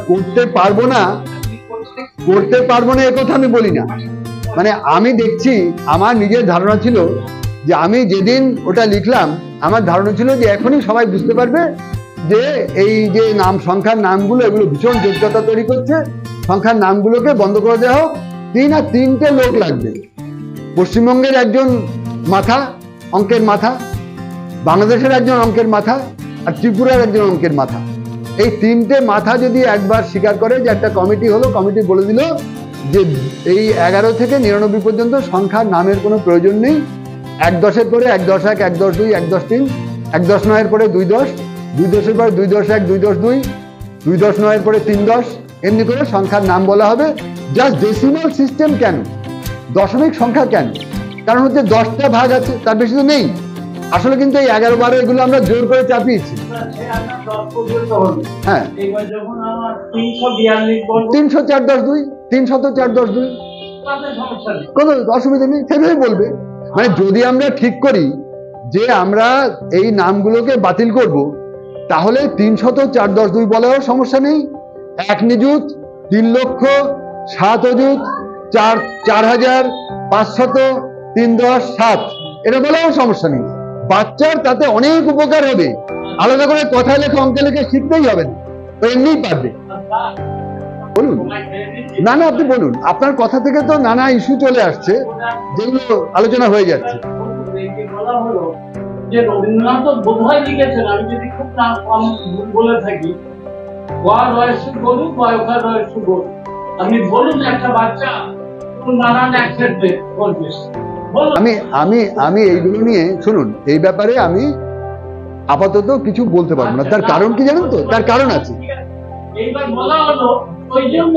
করতে পারবো না এ কথা আমি বলি না। মানে আমি দেখছি, আমার নিজের ধারণা ছিল যে আমি যেদিন ওটা লিখলাম আমার ধারণা ছিল যে এখনই সবাই বুঝতে পারবে যে এই যে নাম সংখ্যার নামগুলো এগুলো ভীষণ যোগ্যতা তৈরি করছে, সংখ্যার নামগুলোকে বন্ধ করে দেওয়া হোক। 3 আর 3টে লোক লাগবে। পশ্চিমবঙ্গের একজন মাথা, অঙ্কের মাথা, বাংলাদেশের একজন অঙ্কের মাথা, আর ত্রিপুরার একজন অঙ্কের মাথা। এই 3টে মাথা যদি একবার স্বীকার করে যে একটা কমিটি হলো, কমিটি বলে দিল যে এই 11 থেকে 99 পর্যন্ত সংখ্যার নামের কোনো প্রয়োজন নেই। 1-10-এর পরে 1-10-1, 1-10-2, 1-10-3, 1-10-9-এর পরে 2-10, 2-10-এর পরে 2-10-1, 2-10-2, 2-10-9-এর পরে 3-10, এমনি করে সংখ্যার নাম বলা হবে। জাস্ট ডেসিমাল সিস্টেম কেন, দশমিক সংখ্যা কেন? কারণ হচ্ছে 10টা ভাগ আছে, তার বেশি তো নেই। আসলে কিন্তু এই 11-12 এগুলো আমরা জোর করে চাপিয়েছি। হ্যাঁ, 304-10-2, 304-10-2, কোনো অসুবিধা নেই, সেভাবে বলবে। মানে যদি আমরা ঠিক করি যে আমরা এই নামগুলোকে বাতিল করব, তাহলে 304-10-2 বলাও সমস্যা নেই। 1 নিযুত, 3 লক্ষ, 7 অযুত, 4,500, 3-10-7 এটা বলাও সমস্যা নেই। বাচ্চার তাতে অনেক উপকার হবে। আলাদা করে কথা লেখা, অঙ্কে লেখা শিখতেই হবে না, তো এমনিই পারবে। বলুন। না না, আপনি বলুন। আপনার কথা থেকে তো নানা ইস্যু চলে আসছে, যেগুলো আলোচনা হয়ে যাচ্ছে। রবীন্দ্রনাথ বোধহয় লিখেছেন, আমি যদি খুব ভুল বলে থাকি, আপনি বলুন একটা বাচ্চা নানান অ্যাকসেপ্টেড বলবে। আমি এইগুলো নিয়ে, শুনুন, এই ব্যাপারে আমি আপাতত কিছু বলতে পারবো না। তার কারণ কি জানেন তো? তার কারণ আছে। এইবার বলা হলো ওই জন্য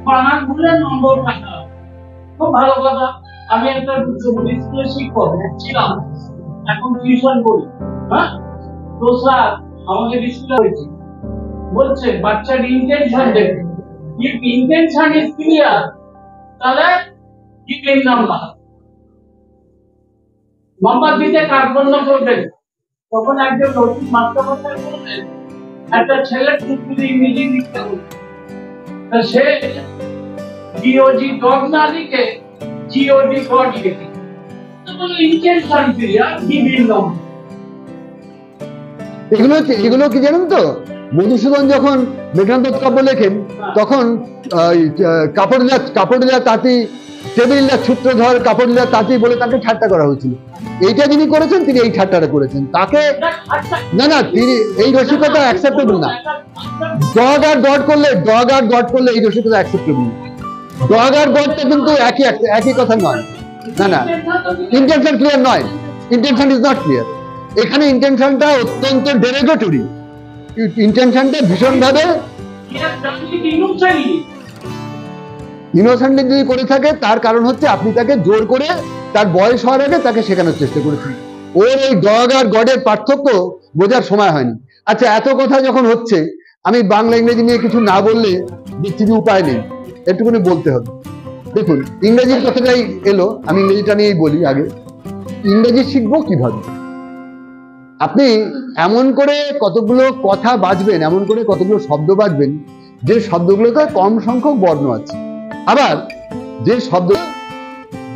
বানানগুলো নম্বর কাটা। খুব ভালো কথা। আমি একটা স্কুলের শিক্ষক ছিলাম, এখন টিউশন করি। হ্যাঁ, তো স্যার আমাকে স্কুলে হয়েছে, বলছে বাচ্চার ইন্টেনশন দেখুন। ইফ ইন্টেনশন ইজ ক্লিয়ার, তাহলে গিভ নাম্বার দিতে কার্পণ্য করবেন। তখন একজন নতুন মাস্টারমশাই বললেন, একটা ছেলে টুকরি ইংরেজি লিখতে হবে, তা সে জিওজি ডগ না লিখে জিওডি গড লিখে। তো বলে ইন্টেনশন ক্লিয়ার, গিভ নাম্বার। এগুলো কি জানেন তো? মধুসূদন যখন মেঘনাদ কাব্য লেখেন, তখন কাপড়িলা তাঁতি, টেবিলিলা সূত্রধর, কাপড়িলা তাঁতি বলে তাকে ঠাট্টা করা হয়েছিল। এইটা যিনি করেছেন, তিনি এই ঠাট্টাটা করেছেন। তাকে না, তিনি এই রসিকতা অ্যাকসেপ্টেবল না। ডগ আর গড করলে এই রসিকতা অ্যাকসেপ্টেবল না। ডগ আর গডটা কিন্তু একই কথা নয়। না, ইন্টেনশন ক্লিয়ার নয়। Intention is not clear. এখানে ইন্টেনশনটা অত্যন্ত ডেরিভেটরি। ইন্টেনশনটা ভীষণভাবে ইনোসেন্টলি যদি করে থাকে, তার কারণ হচ্ছে আপনি তাকে জোর করে তার বয়স হওয়ার আগে তাকে শেখানোর চেষ্টা করেছেন। ওর এই ডগ আর গডের পার্থক্য বোঝার সময় হয়নি। আচ্ছা, এত কথা যখন হচ্ছে, আমি বাংলা ইংরেজি নিয়ে কিছু না বললে দেখছি যে উপায় নেই, একটুখানি বলতে হবে। দেখুন, ইংরেজির কথাটাই এলো, আমি ইংরেজিটা নিয়েই বলি আগে। ইংরেজি শিখবো কিভাবে? আপনি এমন করে কতগুলো কথা বাজবেন, এমন করে কতগুলো শব্দ বাজবেন যে শব্দগুলোতে কম সংখ্যক বর্ণ আছে। আবার যে শব্দ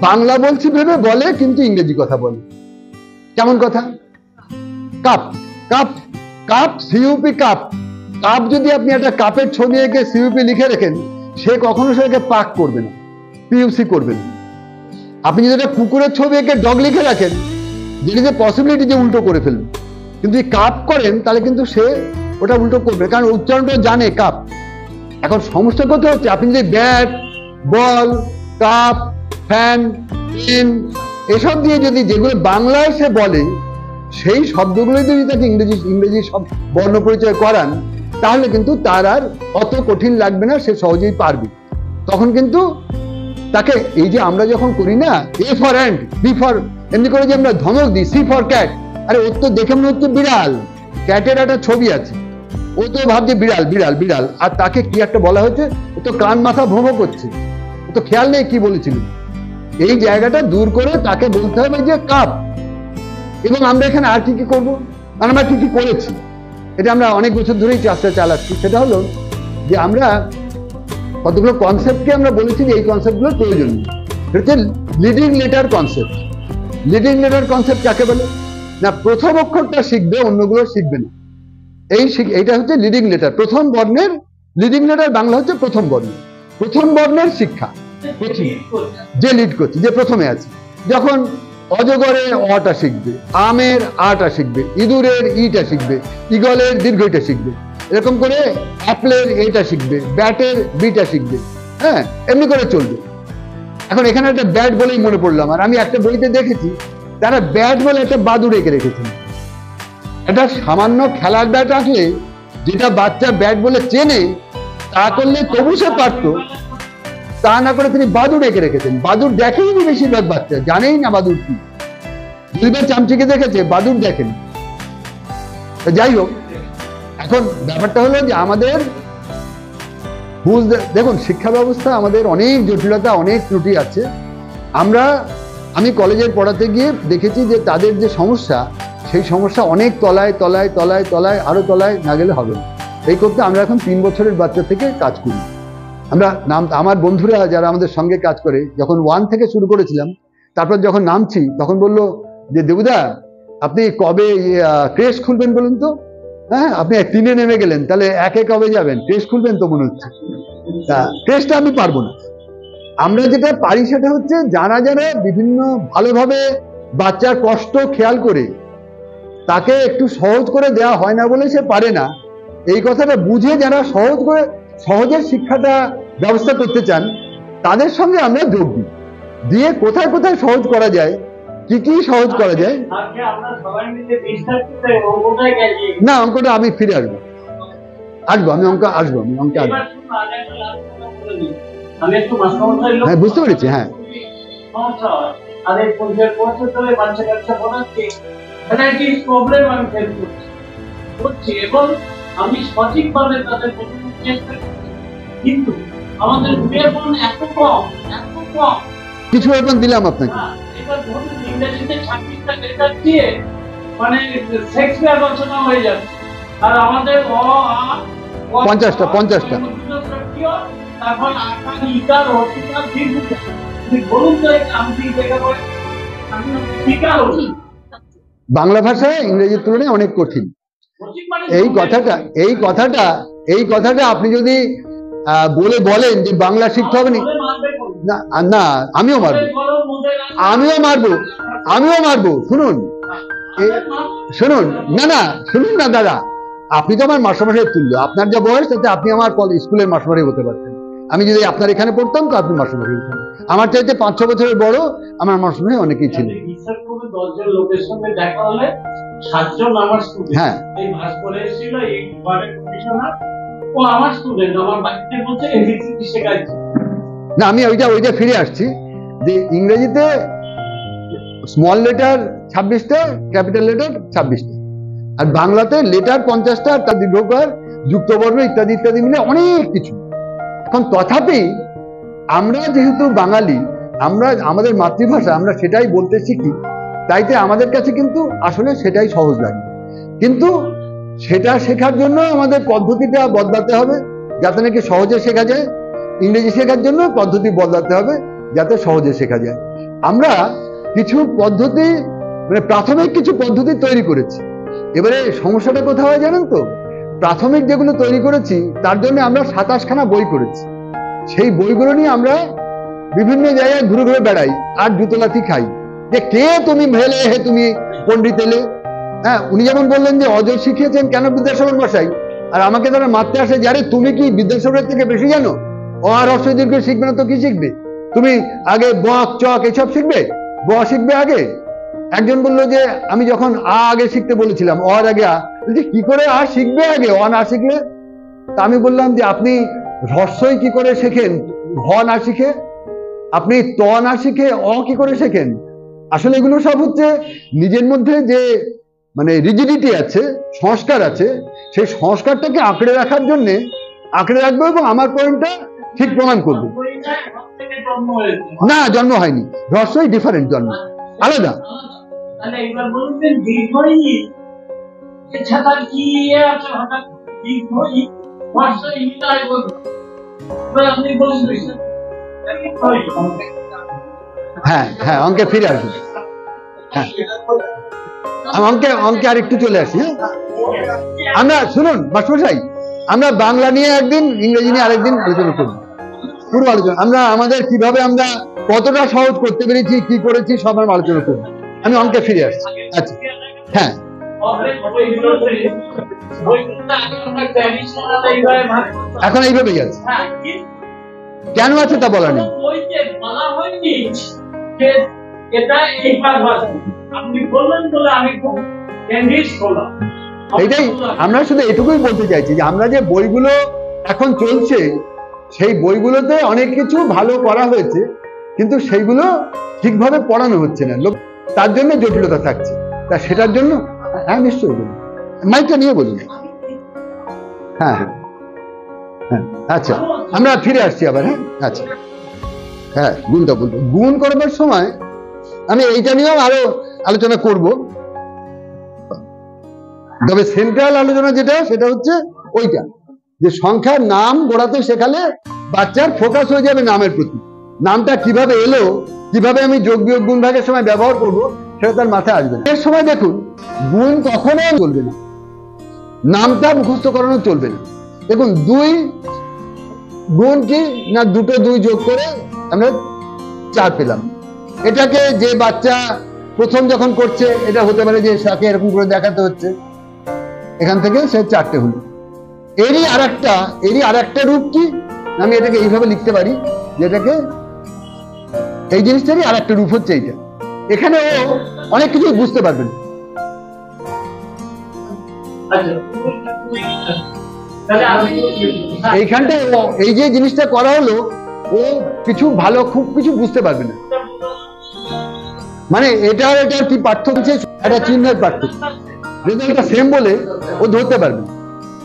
বাংলা বলছি ভেবে বলে কিন্তু ইংরেজি কথা বলে। কেমন কথা? Cup, cup, cup, C U P, cup. Cup যদি আপনি একটা কাপের ছবি এঁকে সিইউপি লিখে রেখেন, সে কখনো সেটাকে পাক করবে না, পিইউসি করবে না। আপনি যদি একটা কুকুরের ছবি এঁকে ডগ লিখে রাখেন, যেটি যে পসিবিলিটি যে উল্টো করে ফেলবে, কিন্তু এই কাপ করেন তাহলে কিন্তু সে ওটা উল্টো করবে, কারণ উচ্চারণটা জানে কাপ। এখন সমস্যা কোথায় হচ্ছে, আপনি যদি ব্যাট, বল, কাপ, ফ্যান, পেন এসব দিয়ে যদি যেগুলো বাংলায় সে বলে সেই শব্দগুলো যদি তাকে ইংরেজি সব বর্ণ পরিচয় করান, তাহলে কিন্তু তার আর অত কঠিন লাগবে না, সে সহজেই পারবে। তখন কিন্তু তাকে এই যে আমরা যখন করি না, A for and, B for, এমনি করে যে আমরা ধমক দিই, সি ফর ক্যাট, আরে ওর তো দেখে মনে হচ্ছে বিড়াল, ক্যাটের একটা ছবি আছে, ও তো ভাবছে বিড়াল বিড়াল বিড়াল, আর তাকে কি একটা বলা হয়েছে, ও তো কান মাথা ভ্রম করছে, ও তো খেয়াল নেই কি বলেছিল। এই জায়গাটা দূর করে তাকে বলতে হবে যে কাপ। এবং আমরা এখানে আর কি কি করবো, আমরা কি কি করেছি, এটা আমরা অনেক বছর ধরেই চেষ্টা চালাচ্ছি। সেটা হলো যে আমরা কতগুলো কনসেপ্টকে আমরা বলেছি যে এই কনসেপ্টগুলোর প্রয়োজন নেই। এটা হচ্ছে leading letter concept. Leading letter concept কাকে বলে? না, প্রথম অক্ষরটা শিখবে, অন্যগুলো শিখবে না। এইটা হচ্ছে লিডিং লেটার। প্রথম বর্ণের লিডিং লেটার বাংলা হচ্ছে প্রথম বর্ণ। প্রথম বর্ণের শিক্ষা যে লিড করছে, যে প্রথমে আছে। যখন অজগরের অটা শিখবে, আমের আটা শিখবে, ইঁদুরের ইটা শিখবে, ঈগলের দীর্ঘইটা শিখবে, এরকম করে অ্যাপলের এটা শিখবে, ব্যাটের বিটা শিখবে। হ্যাঁ, এমনি করে চলবে। এখন এখানে একটা ব্যাট বলেই মনে পড়লো আমার, আমি একটা বইতে দেখেছি তারা ব্যাট বলে একটা বাদুড় এঁকে রেখেছেন। এটা সামান্য খেলার ব্যাট আসলে যেটা বাচ্চা ব্যাট বলে চেনে তা করলে তবু সে পারত, তা না করে তিনি বাদুড় এঁকে রেখেছেন। বাদুড় দেখেনি বেশিরভাগ বাচ্চা, জানেই না বাদুড় কি। দুইবার চামচিকে দেখেছে, বাদুড় দেখেনি। যাই হোক, এখন ব্যাপারটা হলো যে আমাদের দেখুন, শিক্ষা ব্যবস্থা আমাদের অনেক জটিলতা, অনেক ত্রুটি আছে। আমি কলেজের পড়াতে গিয়ে দেখেছি যে তাদের যে সমস্যা, সেই সমস্যা অনেক তলায় তলায় তলায় তলায় আরো তলায় না গেলে হবে না। এই করতে আমরা এখন 3 বছরের বাচ্চা থেকে কাজ করি। আমার বন্ধুরা যারা আমাদের সঙ্গে কাজ করে, যখন 1 থেকে শুরু করেছিলাম, তারপর যখন নামছি তখন বললো যে দেবুদা আপনি কবে ক্রেশ খুলবেন বলুন তো? হ্যাঁ, আপনি 3-এ নেমে গেলেন, তাহলে 1-এ কবে যাবেন? ক্রেশ খুলবেন তো মনে হচ্ছে। ক্রেশটা আমি পারবো না। আমরা যেটা পারি সেটা হচ্ছে যারা বিভিন্ন ভালোভাবে বাচ্চার কষ্ট খেয়াল করে তাকে একটু সহজ করে দেওয়া হয় না বলে সে পারে না, এই কথাটা বুঝে যারা সহজের শিক্ষাটা ব্যবস্থা করতে চান, তাদের সঙ্গে আমরা যোগ দিই। দিয়ে কোথায় কোথায় সহজ করা যায়, কি কি সহজ করা যায়। না, অঙ্কটা আমি ফিরে আসবো, আমি অঙ্কে আসবো। হ্যাঁ, বুঝতে পেরেছি। হ্যাঁ, আমি সঠিকভাবে তাদের চেষ্টা করছি, কিন্তু আমাদের এত কম। কিছু এখন দিলাম আপনাকে। এবার ধরুন ইংরেজিতে 26টা লেটার দিয়ে মানে শেক্সপিয়ার রচনা হয়ে যাচ্ছে, আর আমাদের 50টা তারপর আকার ইকার হতিকার দীর্ঘিকার। বলুন তো আমি দেখা করে বাংলা ভাষা ইংরেজির তুলনায় অনেক কঠিন। এই কথাটা আপনি যদি বলেন যে বাংলা শিখতে হবে না, আমিও মারবো। শুনুন না দাদা, আপনি তো আমার মাস্টারমশাইয়ের তুল্য। আপনার যা বয়স তাতে আপনি আমার স্কুলের মাস্টারমশাই হতে পারতেন। আমি যদি আপনার এখানে পড়তাম তো আপনি মাস্টারমশাই হতেন। আমার চাইতে 5-6 বছরের বড় আমার মাস্টারমশাই অনেকেই ছিলেন। 10 জন লোকের সঙ্গে দেখা হলে 7 জন আমার স্টুডেন্ট। হ্যাঁ, এই ভাস্কর এসেছিল, এই ওয়ার্ডের কমিশনার, ও আমার স্টুডেন্ট, আমার বাচ্চাকে বলছে এবিসিডি শেখাচ্ছি। না, আমি ওইটা ফিরে আসছি যে ইংরেজিতে স্মল লেটার 26টা, ক্যাপিটাল লেটার 26টা, আর বাংলাতে লেটার 50টা, তার দীর্ঘকার, যুক্তবর্ণ ইত্যাদি ইত্যাদি মিলে অনেক কিছু। এখন তথাপি আমরা যেহেতু বাঙালি, আমাদের মাতৃভাষা, আমরা সেটাই বলতে শিখি, তাইতে আমাদের কাছে কিন্তু আসলে সেটাই সহজ লাগে। কিন্তু সেটা শেখার জন্য আমাদের পদ্ধতিটা বদলাতে হবে যাতে নাকি সহজে শেখা যায়। ইংরেজি শেখার জন্য পদ্ধতি বদলাতে হবে যাতে সহজে শেখা যায়। আমরা কিছু পদ্ধতি, মানে প্রাথমিক কিছু পদ্ধতি তৈরি করেছি। এবারে সমস্যাটা কোথায় হয় জানেন তো? প্রাথমিক যেগুলো তৈরি করেছি তার জন্য আমরা 27খানা বই করেছি। সেই বইগুলো নিয়ে আমরা বিভিন্ন জায়গায় ঘুরে ঘুরে বেড়াই আর জুতোলাথি খাই যে কে তুমি ভেলে হে তুমি পণ্ডিত এলে। হ্যাঁ, উনি যেমন বললেন যে অজ শিখিয়েছেন কেন বিদ্যাসাগর মশাই, আর আমাকে তারা মারতে আসে যে আরে তুমি কি বিদ্যাসাগরের থেকে বেশি জানো? অ আর হ্রস্ব দীর্ঘ শিখবে না তো কি শিখবে? তুমি আগে বক চক এসব শিখবে, ব শিখবে আগে। একজন বললো যে আমি যখন আগে শিখতে বলেছিলাম, অর আগে কি করে আ শিখবে আগে, অ না শিখলে? তা আমি বললাম যে আপনি হ্রস্বই কি করে শেখেন হ না শিখে? আপনি ত না শিখে অ কি করে শেখেন? আসলে এগুলো সব হচ্ছে নিজের মধ্যে যে মানে রিজিডিটি আছে, সংস্কার আছে, সেই সংস্কারটাকে আঁকড়ে রাখার জন্য আঁকড়ে রাখবো এবং আমার পয়েন্টটা ঠিক প্রমাণ করবো। না, জন্ম হয়নি, হ্রস্বই ডিফারেন্ট, জন্ম আলাদা। এছাড়া কি আছে হঠাৎ কি হই মাস্টার ইন্টার করব আপনি বলুন হ্যাঁ হ্যাঁ, অঙ্কে ফিরে আসুন। হ্যাঁ, আমি অঙ্কে আর একটু চলে আসি। আমরা শুনুন মাস্টারমশাই, আমরা বাংলা নিয়ে একদিন, ইংরেজি নিয়ে আরেকদিন আলোচনা করব, পুরো আলোচনা। আমরা আমাদের কিভাবে আমরা কতটা সহজ করতে পেরেছি, কি করেছি, সব আমরা আলোচনা করব। আমি অঙ্কে ফিরে আসছি। আচ্ছা, হ্যাঁ, এখন এইভাবেই আছে। কেন আছে তা বলা নেই। এইটাই আমরা শুধু এটুকুই বলতে চাইছি যে আমরা যে বইগুলো এখন চলছে সেই বইগুলোতে অনেক কিছু ভালো করা হয়েছে, কিন্তু সেইগুলো ঠিকভাবে পড়ানো হচ্ছে না, তার জন্য জটিলতা থাকছে। তা সেটার জন্য হ্যাঁ নিশ্চয়ই বলুন, মাইকটা নিয়ে বলুন। হ্যাঁ হ্যাঁ হ্যাঁ, আচ্ছা আমরা ফিরে আসছি আবার। হ্যাঁ আচ্ছা, হ্যাঁ গুণটা বলবো। গুণ করবার সময় আমি এইটা নিয়েও আরো আলোচনা করব, তবে সেন্ট্রাল আলোচনা যেটা সেটা হচ্ছে ওইটা, যে সংখ্যার নাম গোড়াতে শেখালে বাচ্চার ফোকাস হয়ে যাবে নামের প্রতি। নামটা কিভাবে এলো, কিভাবে আমি যোগ বিয়োগ গুণ ভাগের সময় ব্যবহার করব, সেটা তার মাথায় আসবে না। এর সময় দেখুন গুণ কখনোই চলবে না, নামটা মুখস্থ করানো চলবে না। দেখুন 2 গুণ কি না, দুটো 2 যোগ করে আমরা 4 পেলাম। এটাকে যে বাচ্চা প্রথম যখন করছে, এটা হতে পারে যে তাকে এরকম করে দেখাতে হচ্ছে, এখান থেকে সে 4টে হলো। এরই আরেকটা রূপ কি, আমি এটাকে এইভাবে লিখতে পারি, যেটাকে এই জিনিসটারই আরেকটা রূপ হচ্ছে এইটা। এখানে ও অনেক কিছু বুঝতে পারবে না। এইখানটায় এই যে জিনিসটা করা হলো, ও কিছু ভালো খুব কিছু বুঝতে পারবে না। মানে এটার কি পার্থক্য, একটা চিহ্নের পার্থক্য, রেজাল্টটা সেম বলে ও ধরতে পারবে।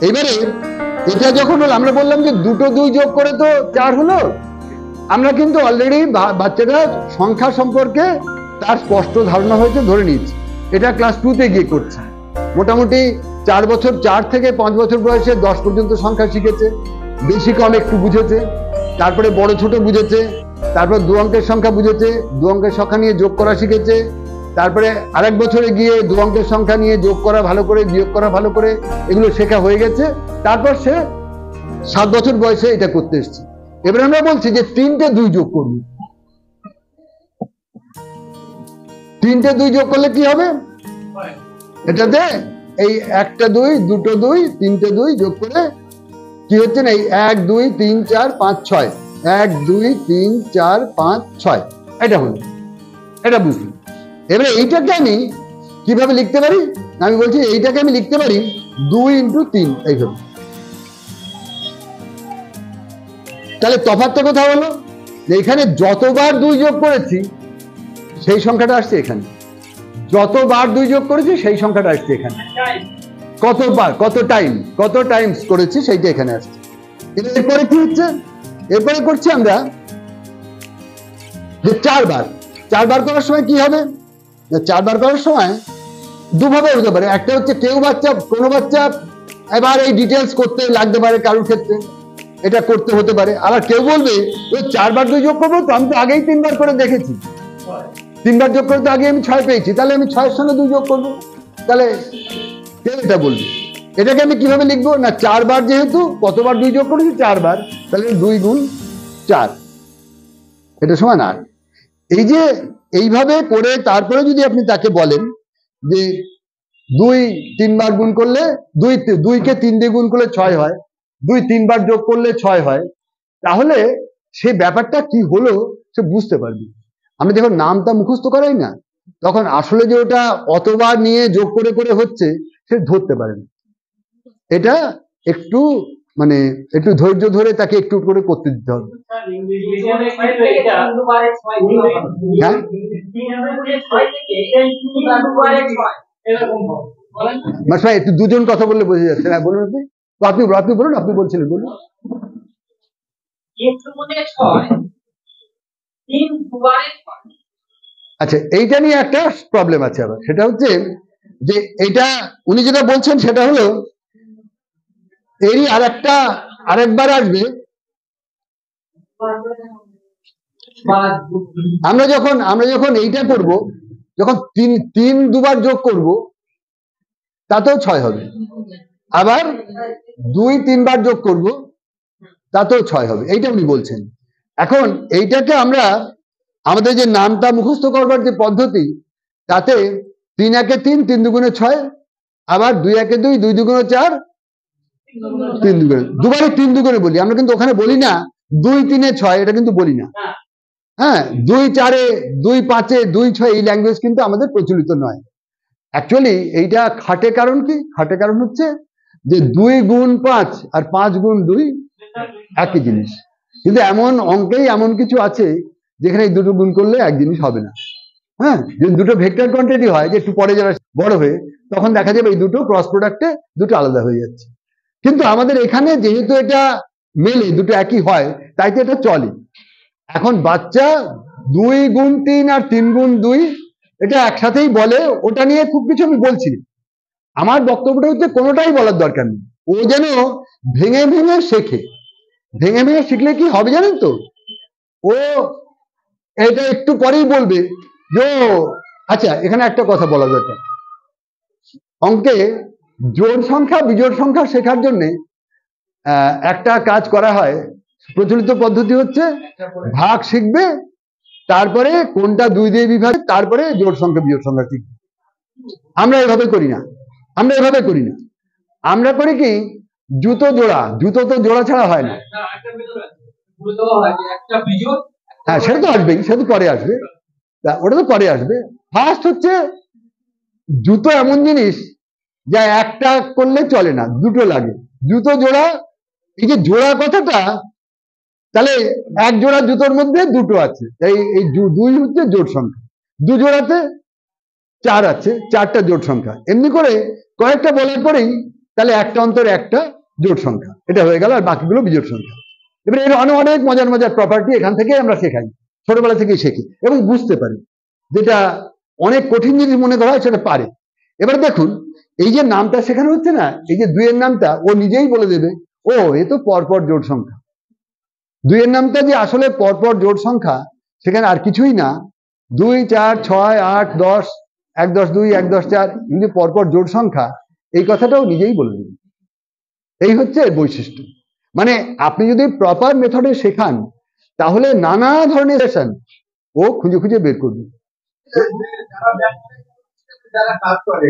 এবারে এটা যখন হলো, আমরা বললাম যে দুটো 2 যোগ করে তো 4 হলো, আমরা কিন্তু অলরেডি বাচ্চাটা সংখ্যা সম্পর্কে তার স্পষ্ট ধারণা হয়েছে ধরে নিয়েছি। এটা ক্লাস 2তে গিয়ে করছে। মোটামুটি 4 বছর, 4 থেকে 5 বছর বয়সে 10 পর্যন্ত সংখ্যা শিখেছে, বেশি কম একটু বুঝেছে, তারপরে বড় ছোট বুঝেছে, তারপর 2 অঙ্কের সংখ্যা বুঝেছে, 2 অঙ্কের সংখ্যা নিয়ে যোগ করা শিখেছে, তারপরে আরেক বছরে গিয়ে 2 অঙ্কের সংখ্যা নিয়ে যোগ করা ভালো করে, বিয়োগ করা ভালো করে, এগুলো শেখা হয়ে গেছে। তারপর সে 7 বছর বয়সে এটা করতে এসছে। এবার আমরা বলছি যে 3টে 2 যোগ করবো। 3টে 2 যোগ করলে কি হবে, এটাতে এই 1টা 2, 2টো 2, 3টে 2 যোগ করে কি হচ্ছে না, এই 1 2 3 4 5 6, 1 2 3 4 5 6, এটা হলো, এটা বুঝলি। এবারে এইটাকে আমি কিভাবে লিখতে পারি, আমি বলছি এইটাকে আমি লিখতে পারি 2 × 3 এইভাবে। তাহলে তফাৎটা কোথায় হলো, এখানে যতবার 2 যোগ করেছি সেই সংখ্যাটা আসছে এখানে, যতবার 2 যোগ করেছি সেই সংখ্যাটা আসছে এখানে, কতবার কত টাইমস করেছি সেইটা এখানে আসছে। এরপরে কি হচ্ছে, এরপরে করছি আমরা যে 4 বার করার সময় কি হবে, 4 বার করার সময় দুভাবে হতে পারে। একটা হচ্ছে কোনো বাচ্চা এবার এই ডিটেলস করতে লাগতে পারে, কারোর ক্ষেত্রে এটা করতে হতে পারে। আবার কেউ বলবে ওই 4 বার 2 যোগ করবো তো, আমি তো আগেই 3 বার করে দেখেছি, 3 বার যোগ করে তো আগে আমি 6 পেয়েছি, তাহলে আমি 6 এর সঙ্গে 2 যোগ করবো। তাহলে কেউ এটা বলবে। এটাকে আমি কিভাবে লিখবো না, 4 বার, যেহেতু কতবার 2 যোগ করেছি 4 বার, তাহলে 2 × 4 এটা সমান 8। এই যে এইভাবে করে তারপরে যদি আপনি তাকে বলেন যে 2 3 বার গুণ করলে 2 কে 3 দিয়ে গুণ করলে 6 হয়, 2 3 বার যোগ করলে 6 হয়, তাহলে সে ব্যাপারটা কি হলো সে বুঝতে পারবে। আমরা যখন নামটা মুখস্থ করাই না, তখন আসলে যে ওটা অতবার নিয়ে যোগ করে করে হচ্ছে সে ধরতে পারে না। এটা একটু মানে একটু ধৈর্য ধরে তাকে একটু করে করতে দিতে হবে। হ্যাঁ মাসভাই একটু দুজন কথা বললে বোঝা যাচ্ছে না, বলুন আপনি বলুন, আপনি বলছিলেন বলুন। আচ্ছা, এইটা নিয়ে একটা প্রবলেম আছে আবার, সেটা হচ্ছে যে এটা উনি যেটা বলছেন সেটা হলো এরই আরেকবার আসবে। আমরা যখন এইটা করব, যখন তিন দুবার যোগ করব তাতেও 6 হবে, আবার 2 3 বার যোগ করব তাতেও 6 হবে, এইটা উনি বলছেন। এখন এইটাকে আমরা আমাদের যে নামটা মুখস্থ করবার যে পদ্ধতি, তাতে 3 1 3, 3 2 6, আবার 2 1 2, 2 2 4, 3 2 দুবারে 3 2 বলি আমরা, কিন্তু ওখানে বলি না 2 3 6, এটা কিন্তু বলি না। হ্যাঁ, 2 4 2 5 2 6 এই ল্যাঙ্গুয়েজ কিন্তু আমাদের প্রচলিত নয়। অ্যাকচুয়ালি এইটা খাটে কারণ কি? খাটে কারণ হচ্ছে যে 2 গুণ 5 আর 5 গুণ 2 একই জিনিস, কিন্তু এমন অঙ্কেই এমন কিছু আছে যেখানে এই দুটো গুণ করলে এক জিনিস হবে না। হ্যাঁ, যদি দুটো ভেক্টর কোয়ান্টিটি হয়, যে একটু পরে যারা বড় হয়ে, তখন দেখা যাবে এই দুটো ক্রস প্রোডাক্টে দুটো আলাদা হয়ে যাচ্ছে। কিন্তু আমাদের এখানে যেহেতু এটা মেলে, দুটো একই হয়, তাই তো এটা চলে। এখন বাচ্চা 2 গুণ 3 আর 3 গুণ 2 এটা একসাথেই বলে, ওটা নিয়ে খুব কিছু আমি বলছি না। আমার বক্তব্যটা হচ্ছে কোনোটাই বলার দরকার নেই, ও যেন ভেঙে ভেঙে শেখে। ভেঙে ভেঙে শিখলে কি হবে জানেন তো, ও এটা একটু পরেই বলবে যে আচ্ছা, এখানে একটা কথা বলা দরকার। অঙ্কে জোড় সংখ্যা বিজোড় সংখ্যা শেখার জন্য একটা কাজ করা হয়, প্রচলিত পদ্ধতি হচ্ছে ভাগ শিখবে, তারপরে কোনটা 2 দিয়ে বিভাগ, তারপরে জোড় সংখ্যা বিজোড় সংখ্যা শিখবে। আমরা এভাবে করি না, আমরা করি কি, জুতো জোড়া। জুতো তো জোড়া ছাড়া হয় না। হ্যাঁ, সেটা তো আসবেই, সেটা তো পরে আসবে, ওটা তো পরে আসবে। ফার্স্ট হচ্ছে জুতো এমন জিনিস যা একটা করলে চলে না, দুটো লাগে। জুতো জোড়া, এই যে জোড়া কথাটা, তাহলে এক জোড়া জুতোর মধ্যে দুটো আছে, তাই এই 2 হচ্ছে জোড় সংখ্যা। 2 জোড়াতে 4 আছে, 4টা জোড় সংখ্যা। এমনি করে কয়েকটা বলার পরেই তাহলে একটা অন্তর একটা জোড় সংখ্যা, এটা হয়ে গেল, আর বাকিগুলো বিজোড় সংখ্যা। এবারে এর অনেক মজার মজার প্রপার্টি এখান থেকে আমরা শেখাই, ছোটবেলা থেকেই শেখি এবং বুঝতে পারি, যেটা অনেক কঠিন জিনিস মনে করা হয় সেটা পারে। এবার দেখুন, এই যে নামটা শেখানো হচ্ছে না, এই যে 2 এর নামটা ও নিজেই বলে দেবে, ও এ তো পরপর জোড় সংখ্যা। 2 এর নামটা যে আসলে পরপর জোড় সংখ্যা, সেখানে আর কিছুই না। 2 4 6 8 10, 1 10 2 1 10 4 এগুলি পরপর জোড় সংখ্যা, এই কথাটাও নিজেই বলে দেবে। এই হচ্ছে এর বৈশিষ্ট্য। মানে আপনি যদি প্রপার মেথডে শেখান, তাহলে নানা ধরনের সেশন ও খুঁজে খুঁজে বের করবে। যারা কাজ করে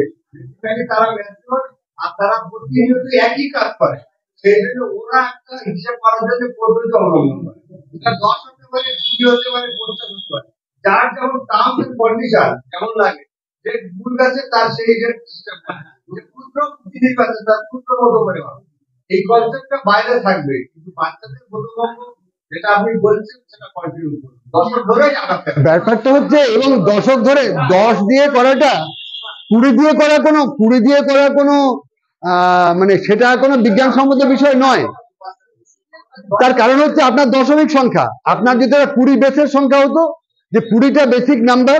তারা তারা প্রতিনিয়ত একই কাজ করে, সেই জন্য ওরা একটা হিসাব করার জন্য পদ্ধতি অবলম্বন করে। এটা 10 হতে পারে, 20 হতে পারে, 50 হতে পারে, যার যেমন টার্মস এন্ড কন্ডিশন যেমন লাগে, যে ভুল আছে তার সেই সিস্টেম করে, যে ক্ষুদ্র জিনিস আছে তার ক্ষুদ্র মতো করে হবে। এই কনসেপ্টটা বাইরে থাকবে, কিন্তু বাচ্চাদের বোধগম্য যেটা আপনি বলছেন সেটা কন্টিনিউ করুন, দশক ধরেই আগাতে হবে। ব্যাপারটা হচ্ছে, এবং দশক ধরে 10 দিয়ে করাটা 20 দিয়ে করা কোনো মানে সেটা কোনো বিজ্ঞানসম্মত বিষয় নয়। তার কারণ হচ্ছে আপনার দশমিক সংখ্যা। আপনার যদি 20 বেসের সংখ্যা হতো, যে 20টা বেসিক নাম্বার,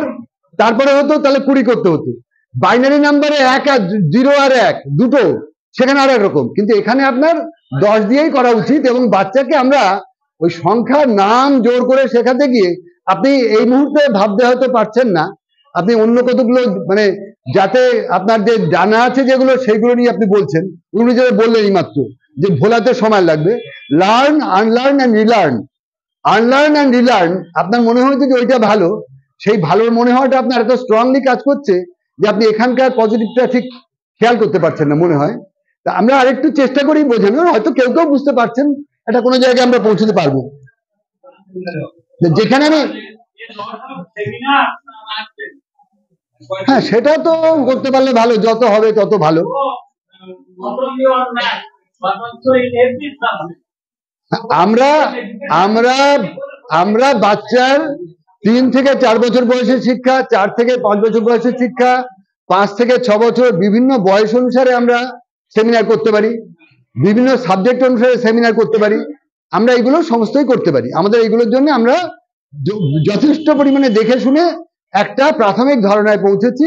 তারপরে হতো, তাহলে 20 করতে হতো। বাইনারি নাম্বারে 1 আর 0 আর 1 দুটো, সেখানে আর একরকম। কিন্তু এখানে আপনার 10 দিয়েই করা উচিত। এবং বাচ্চাকে আমরা ওই সংখ্যার নাম জোর করে শেখাতে গিয়ে, আপনি এই মুহূর্তে ভাবতে হয়তো পারছেন না, আপনি অন্য কতগুলো মানে যাতে আপনার যে জানা আছে যেগুলো, সেগুলো নিয়ে আপনি বলছেন। উনি যেটা বললেন এইমাত্র, যে ভোলাতে সময় লাগবে। Learn, unlearn and relearn. Unlearn and relearn আপনার মনে হয়েছে যে ওইটা ভালো, সেই ভালোর মনে হওয়াটা আপনার এত স্ট্রংলি কাজ করছে যে আপনি এখানকার পজিটিভটা ঠিক খেয়াল করতে পারছেন না মনে হয়। তা আমরা আরেকটু চেষ্টা করি বোঝানোর, হয়তো কেউ কেউ বুঝতে পারছেন, এটা কোনো জায়গায় আমরা পৌঁছতে পারবো। যেখানে আমি হ্যাঁ, সেটা তো করতে পারলে ভালো, যত হবে তত ভালো। আমরা আমরা আমরা বাচ্চার 3 থেকে 4 বছর বয়সের শিক্ষা, 4 থেকে 5 বছর বয়সের শিক্ষা, 5 থেকে 6 বছর, বিভিন্ন বয়স অনুসারে আমরা সেমিনার করতে পারি, বিভিন্ন সাবজেক্ট অনুসারে সেমিনার করতে পারি। আমরা এগুলো সমস্তই করতে পারি। আমাদের এগুলোর জন্য আমরা যথেষ্ট পরিমাণে দেখে শুনে একটা প্রাথমিক ধারণায় পৌঁছেছি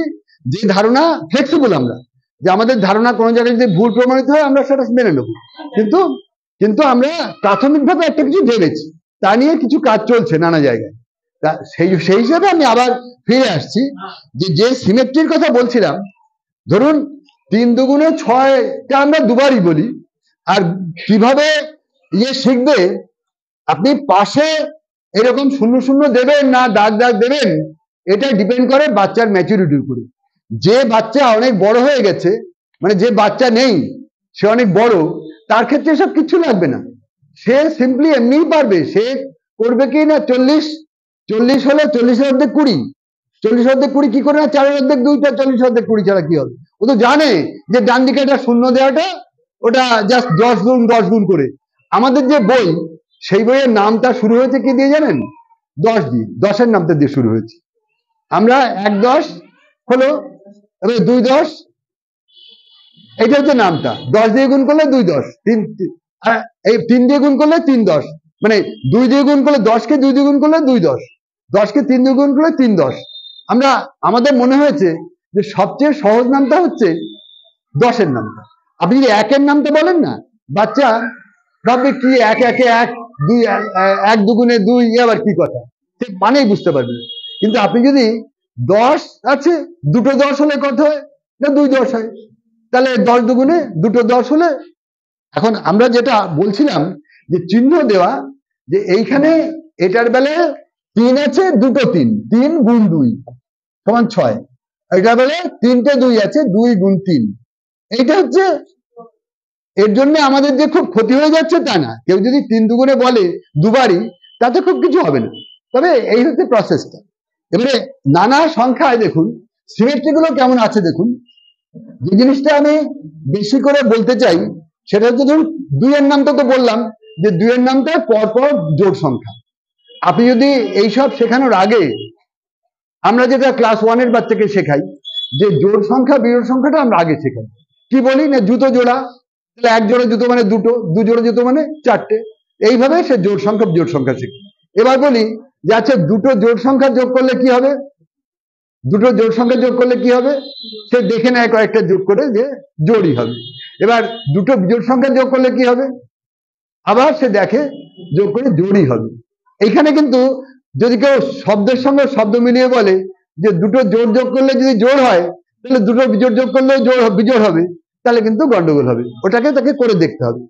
যে ধারণা ফ্লেক্সিবল আমরা, যে আমাদের ধারণা কোনো জায়গায় যদি ভুল প্রমাণিত হয় আমরা সেটা মেনে নেবো, কিন্তু কিন্তু আমরা প্রাথমিকভাবে একটা কিছু ভেবেছি, তা নিয়ে কিছু কাজ চলছে নানা জায়গায়। তা সেই সেই হিসাবে আমি আবার ফিরে আসছি যে সিমেট্রির কথা বলছিলাম। ধরুন 3 দুগুণে 6টা আমরা দুবারই বলি, আর কিভাবে শিখবে, আপনি পাশে এরকম 0 0 দেবেন না দাগ দাগ দেবেন, এটা ডিপেন্ড করে বাচ্চার ম্যাচুরিটির উপরে। যে বাচ্চা অনেক বড় হয়ে গেছে, মানে যে বাচ্চা নেই সে অনেক বড়, তার ক্ষেত্রে সব কিছু লাগবে না, সে সিম্পলি এমনিই পারবে। সে করবে কি না 40 হলে 40 অর্ধেক 20, 40 অর্ধেক 20 কি করে না 4 অর্ধেক 2টা 40 অর্ধেক 20 ছাড়া কি হবে। ও তো জানে যে ডান দিকে একটা 0 দেওয়াটা ওটা জাস্ট 10 গুণ 10 গুণ করে। আমাদের যে বই, সেই বইয়ের নামটা শুরু হয়েছে কি দিয়ে জানেন? 10 দিয়ে, 10-এর নামটা দিয়ে শুরু হয়েছে। আমরা 1 10 হলো, এবার 2 10, এইটা হচ্ছে নামটা। 10 দিয়ে গুণ করলে 2 10, 3 দিয়ে গুণ করলে 3 10, মানে 2 দিয়ে গুণ করলে 10কে 2 দিয়ে গুণ করলে 2 10, 10কে 3 দিয়ে গুণ করলে 3 10। আমাদের মনে হয়েছে যে সবচেয়ে সহজ নামটা হচ্ছে 10-এর নামটা। আপনি যদি 1-এর নামটা বলেন না, বাচ্চা ভাববে কি 1 1 1 2 1 দুগুণে 2, আবার কি কথা, ঠিক মানেই বুঝতে পারবে না। কিন্তু আপনি যদি 10 আছে, দুটো 10 হলে কত হয় না 2 10 হয়, তাহলে 10 দুগুণে দুটো 10 হলে। এখন আমরা যেটা বলছিলাম যে চিহ্ন দেওয়া, যে এইখানে এটার বেলায় 3 আছে, দুটো 3, 3 গুণ 2 সমান 6, এটার বেলায় 3টে 2 আছে, 2 গুণ 3। এইটা হচ্ছে, এর জন্য আমাদের যে খুব ক্ষতি হয়ে যাচ্ছে তা না। কেউ যদি 3 দুগুণে বলে দুবারই, তাতে খুব কিছু হবে না। তবে এই হচ্ছে প্রসেসটা। এবারে নানা সংখ্যায় দেখুন সিমেট্রি গুলো কেমন আছে দেখুন। যে জিনিসটা আমি বেশি করে বলতে চাই সেটা হচ্ছে, ধরুন 2-এর নামটা তো বললাম যে 2-এর নামটা পরপর জোড় সংখ্যা। আপনি যদি এইসব শেখানোর আগে, আমরা যেটা ক্লাস 1-এর বাচ্চাকে শেখাই, যে জোড় সংখ্যা বিজোড় সংখ্যাটা আমরা আগে শেখাই। কি বলি না, জুতো জোড়া, তাহলে 1 জোড়া জুতো মানে 2টো, 2 জোড়া জুতো মানে 4টে। এইভাবে সে জোড় সংখ্যা বিজোড় সংখ্যা শেখে। এবার বলি যে আচ্ছা, 2টো জোড় সংখ্যা যোগ করলে কি হবে, 2টো জোড় সংখ্যা যোগ করলে কি হবে, সে দেখে নেয় কয়েকটা যোগ করে যে জোড়ই হবে। এবার 2টো বিজোড় সংখ্যা যোগ করলে কি হবে, আবার সে দেখে যোগ করে জোড়ই হবে। এইখানে কিন্তু যদি কেউ শব্দের সঙ্গে শব্দ মিলিয়ে বলে যে 2টো জোড় যোগ করলে যদি জোড় হয়, তাহলে 2টো বিজোড় যোগ করলেও বিজোড় হবে, তাহলে কিন্তু গন্ডগোল হবে। ওটাকে তাকে করে দেখতে হবে।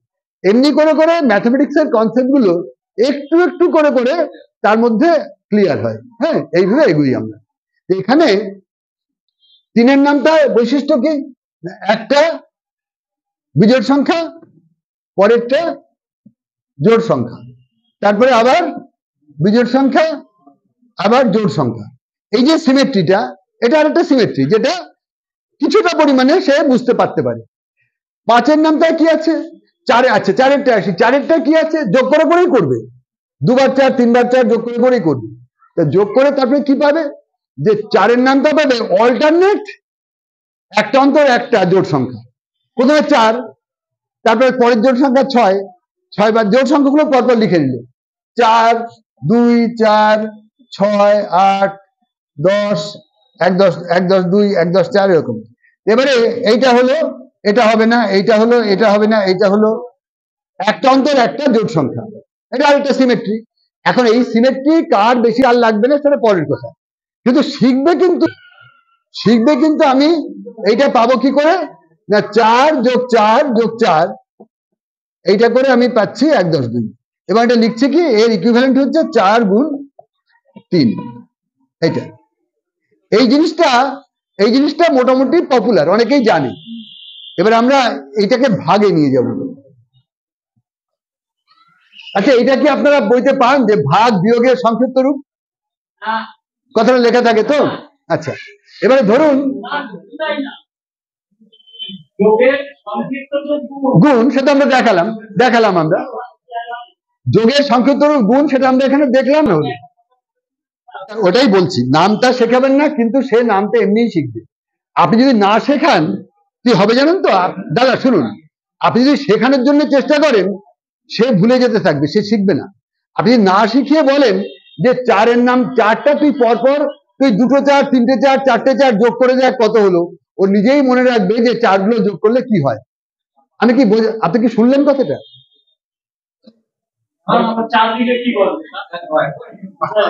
এমনি করে করে ম্যাথমেটিক্সের কনসেপ্ট গুলো একটু একটু করে করে তার মধ্যে ক্লিয়ার হয়। হ্যাঁ, এইভাবে এগুই আমরা। এখানে 3-এর নামটা বৈশিষ্ট্য কি, একটা বিজোড় সংখ্যা, পরেরটা জোড় সংখ্যা, তারপরে আবার বিজোড় সংখ্যা, আবার জোড় সংখ্যা। এই যে সিমেট্রিটা, এটা আরেকটা সিমেট্রি যেটা কিছুটা পরিমাণে সে বুঝতে পারতে পারে। 5-এর নামটা কি আছে, 4 আছে, 4-এরটা আসি, 4-এরটা কি আছে, যোগ করে করেই করবে, 2 বার 4 3 বার 4 যোগ করে করেই করবে। তা যোগ করে তারপরে কি পাবে, যে 4-এর নামটা পাবে অল্টারনেট একটা অন্তর একটা জোড় সংখ্যা। প্রথমে 4, তারপরে পরের জোড় সংখ্যা 6, 6 বার জোড় সংখ্যাগুলো পরপর লিখে নিল, 4 2 4 6 8 10 1 10 1 10 2 1 10 4 এরকম। এবারে এইটা হলো, এটা হবে না, এইটা হলো, এটা হবে না, এইটা হলো একটা অন্তর একটা জোড় সংখ্যা। এটা আরেকটা সিমেট্রি। এখন এই সিমেট্রি কার বেশি আর লাগবে না সেটা পরের কথা, কিন্তু শিখবে কিন্তু আমি এইটা পাবো কি করে না, 4 যোগ 4 যোগ 4, এইটা করে আমি পাচ্ছি 1 10 2। এবার এটা লিখছি কি, এর ইকুইভ্যালেন্ট হচ্ছে 4 গুণ 3। এইটা, এই জিনিসটা মোটামুটি পপুলার, অনেকেই জানে। এবার আমরা এইটাকে ভাগে নিয়ে যাব। আচ্ছা, এটা কি আপনারা বইতে পান যে ভাগ বিয়োগের সংক্ষিপ্ত রূপ, কথাটা লেখা থাকে তো? আচ্ছা, এবারে ধরুন গুণ, সেটা আমরা দেখালাম আমরা যোগের সংক্ষিপ্ত রূপ গুণ, সেটা আমরা এখানে দেখলাম না। ওটাই বলছি, নামটা শেখাবেন না, কিন্তু সে নামটা এমনিই শিখবে। আপনি যদি না শেখান কি হবে জানেন তো দাদা, শুনুন, আপনি যদি শেখানোর জন্য চেষ্টা করেন সে ভুলে যেতে থাকবে, সে শিখবে না। আপনি না শিখিয়ে বলেন যে 4-এর নাম 4টা তুই পরপর তুই দুটো চার, তিনটে চার, চারটে চার যোগ করে দেখ কত হলো। ও নিজেই মনে রাখবে যে চারগুলো যোগ করলে কি হয়। আপনি কি শুনলেন কথাটা?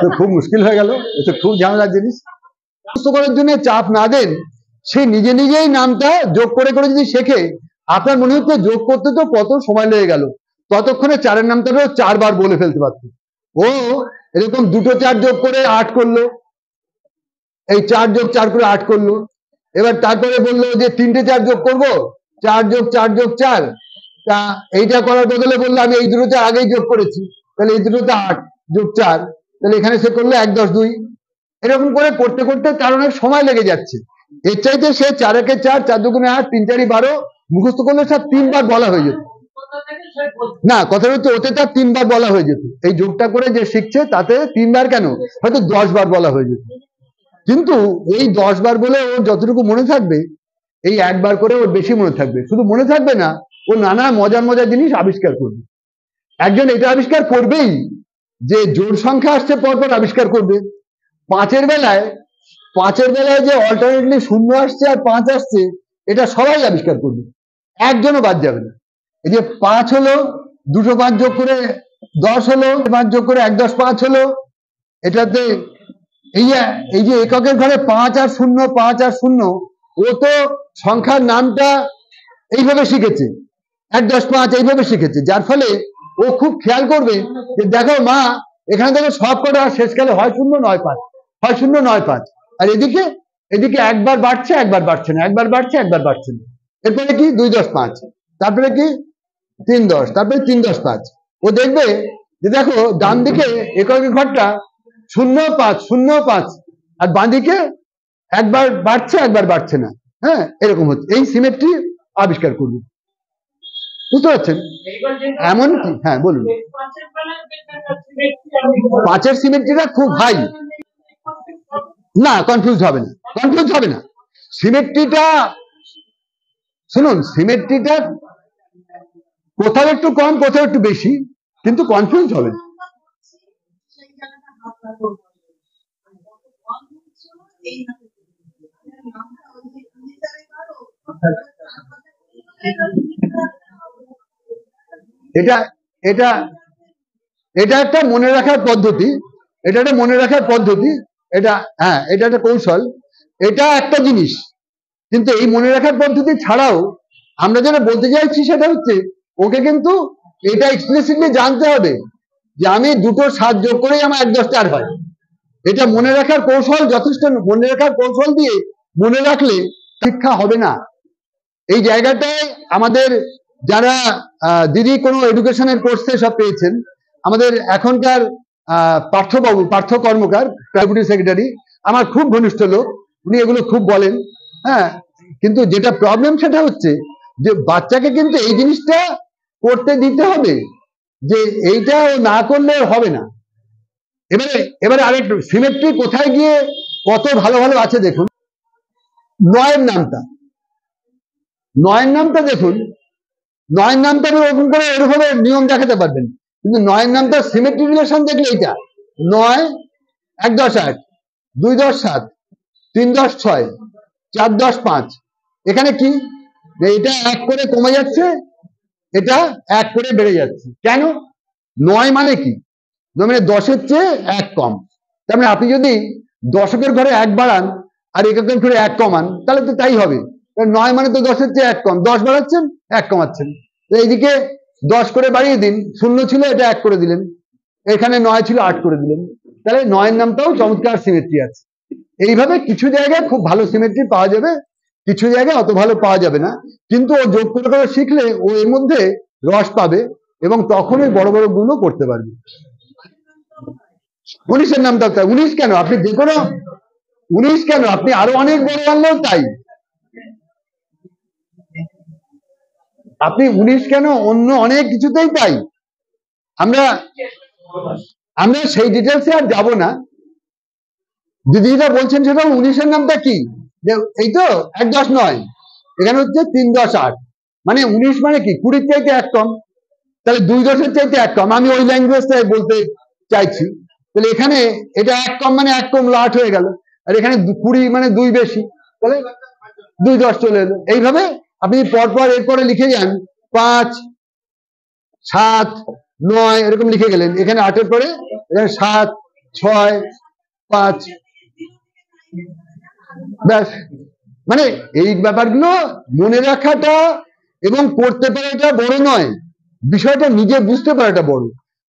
তো খুব মুশকিল হয়ে গেল, এটা খুব ঝামেলার জিনিস। মুখস্থ করার জন্য চাপ না দেন, সে নিজে নিজেই নামটা যোগ করে করে যদি শেখে, আপনার মনে হচ্ছে যোগ করতে তো কত সময় লেগে গেল, ততক্ষণে চারের নামটাও 4 বার বলে ফেলতে পারত। ও এরকম দুটো চার যোগ করে 8 করলো, এই 4 যোগ 4 করে 8 করলো। এবার তারপরে বললো যে তিনটে চার যোগ করবো, 4 যোগ 4 যোগ 4। তা এইটা করার বদলে বললো আমি এই দুটো চার আগেই যোগ করেছি, তাহলে এই দুটোতে 8 যোগ 4, তাহলে এখানে সে করলো 1 10 2। এরকম করে করতে করতে তার অনেক সময় লেগে যাচ্ছে। এর চাইতে সে 4 একে 4, 4 দুগুণে 8, 3 4 12 মুখস্থ করলে সব 3 বার বলা হয়ে যেত। না, কথা হচ্ছে ওতে তার 3 বার বলা হয়ে যেত। এই যোগটা করে যে শিখছে তাতে 3 বার কেন, হয়তো 10 বার বলা হয়ে যেত। কিন্তু এই 10 বার বলে ওর যতটুকু মনে থাকবে, এই একবার করে ওর বেশি মনে থাকবে। শুধু মনে থাকবে না, ও নানা মজার মজার জিনিস আবিষ্কার করবে। একজন এটা আবিষ্কার করবেই যে জোড় সংখ্যা আসছে পরপর আবিষ্কার করবে। পাঁচের বেলায় যে অল্টারনেটলি 0 আসছে আর 5 আসছে, এটা সবাই আবিষ্কার করবে, একজনও বাদ যাবে না। এই যে 5 হলো, দুটো 5 যোগ করে 10 হলো, 5 যোগ করে 1 10 5 হলো। এটাতে এই যে এককের ঘরে 5 আর 0, 5 আর 0, ও তো সংখ্যার নামটা এইভাবে শিখেছে, 1 10 5 এইভাবে শিখেছে, যার ফলে ও খুব খেয়াল করবে যে দেখো মা, এখানে দেখো সব কটা শেষকালে হয় 0 9 5, হয় 0 9 5, আর এদিকে একবার বাড়ছে একবার বাড়ছে না, একবার বাড়ছে একবার বাড়ছে না। এরপরে কি 2 10 5, তারপরে কি 3 10, তারপরে 3 10 5। ও দেখবে যে দেখো ডান দিকে এককের ঘরটা 0 5 0 5, আর বাঁ দিকে একবার বাড়ছে একবার বাড়ছে না। হ্যাঁ, এরকম হচ্ছে। এই সিমেট্রি আবিষ্কার করবে, বুঝতে পারছেন? এমন কি, হ্যাঁ বলুন। 5-এর সিমেট্রিটা খুব হাই, না কনফিউজ হবে না, কনফিউজ হবে না। সিমেট্রিটা শুনুন, সিমেট্রিটা কোথাও একটু কম কোথাও একটু বেশি, কিন্তু কনফিউজ হবে না। এটা এটা এটা একটা মনে রাখার পদ্ধতি, এটা একটা মনে রাখার পদ্ধতি, এটা হ্যাঁ, এটা একটা কৌশল, এটা একটা জিনিস। কিন্তু এই মনে রাখার পদ্ধতি ছাড়াও আমরা যেটা বলতে চাইছি সেটা হচ্ছে, ওকে কিন্তু এটা এক্সপ্লিসিটলি জানতে হবে যে আমি দুটো 7 যোগ করেই আমার 1 10 4 হয়। এটা মনে রাখার কৌশল যথেষ্ট। মনে রাখার কৌশল দিয়ে মনে রাখলে শিক্ষা হবে না। এই জায়গাটায় আমাদের যারা দিদি কোনো এডুকেশনের কোর্সে সব পেয়েছেন, আমাদের এখনকার পার্থ কর্মকার, ডেপুটি সেক্রেটারি, আমার খুব ঘনিষ্ঠ লোক, উনি এগুলো খুব বলেন। হ্যাঁ, কিন্তু যেটা প্রবলেম সেটা হচ্ছে যে বাচ্চাকে কিন্তু এই জিনিসটা করতে দিতে হবে, যে এইটা না করলে হবে না। এবারে আরেকটু সিমেট্রি কোথায় গিয়ে কত ভালো ভালো আছে দেখুন। 9-এর নামটা দেখুন, 9-এর নামটা ওরকম করে এরকমভাবে নিয়ম দেখাতে পারবেন, কিন্তু 9-এর নামটা সিমেট্রি রিলেশন দেখলে এইটা 9 1 10 8, 2 10 7, 3 10 6, 4 10 5। এখানে কি, এটা 1 করে কমে যাচ্ছে, এটা 1 করে বেড়ে যাচ্ছে। কেন? 9 মানে কি, মানে 10-এর চেয়ে 1 কম। তার মানে আপনি যদি দশকের ঘরে 1 বাড়ান আর এককের ঘরে 1 কমান, তাহলে তো তাই হবে। 9 মানে তো 10-এর চেয়ে 1 কম, 10 বাড়াচ্ছেন 1 কমাচ্ছেন। এইদিকে 10 করে বাড়িয়ে দিন, 0 ছিল এটা 1 করে দিলেন, এখানে 9 ছিল 8 করে দিলেন। তাহলে 9-এর নামটাও চমৎকার সিমেট্রি আছে। এইভাবে কিছু জায়গায় খুব ভালো সিমেট্রি পাওয়া যাবে, কিছু জায়গায় অত ভালো পাওয়া যাবে না। কিন্তু ও যোগ করে করে শিখলে ও এর মধ্যে রস পাবে, এবং তখনই বড় বড় গুণও করতে পারবে। 19-এর নামটা 19 কেন, আপনি যে কোনো 19 কেন, আপনি আরো অনেক বড় আনলেও তাই। আপনি 19 কেন, অন্য অনেক কিছুতেই তাই। আমরা সেই ডিটেলসে আর যাব না। দিদিরা বলছেন সেটা 19-এর নামটা কি, এই তো 1 10 9, এখানে হচ্ছে 3 10 8, মানে 19 মানে কি 20-এর চাইতে 1 কম, তাহলে 2 10-এর চাইতে 1 কম। আমি ওই ল্যাঙ্গুয়েজটাই বলতে চাইছি। তাহলে এখানে এটা 1 কম মানে 1 কমলো 8 হয়ে গেল। আর এখানে 20 মানে 2 বেশি, তাহলে 2 10 চলে এলো। এইভাবে আপনি পরপর এরপরে লিখে যান 5 7 9 এরকম লিখে গেলেন, এখানে 8 এর পরে এখানে 7 6 5, ব্যাস। মানে এই ব্যাপারগুলো মনে রাখাটা এবং করতে পারাটা বড় নয়, বিষয়টা নিজে বুঝতে পারাটা বড়।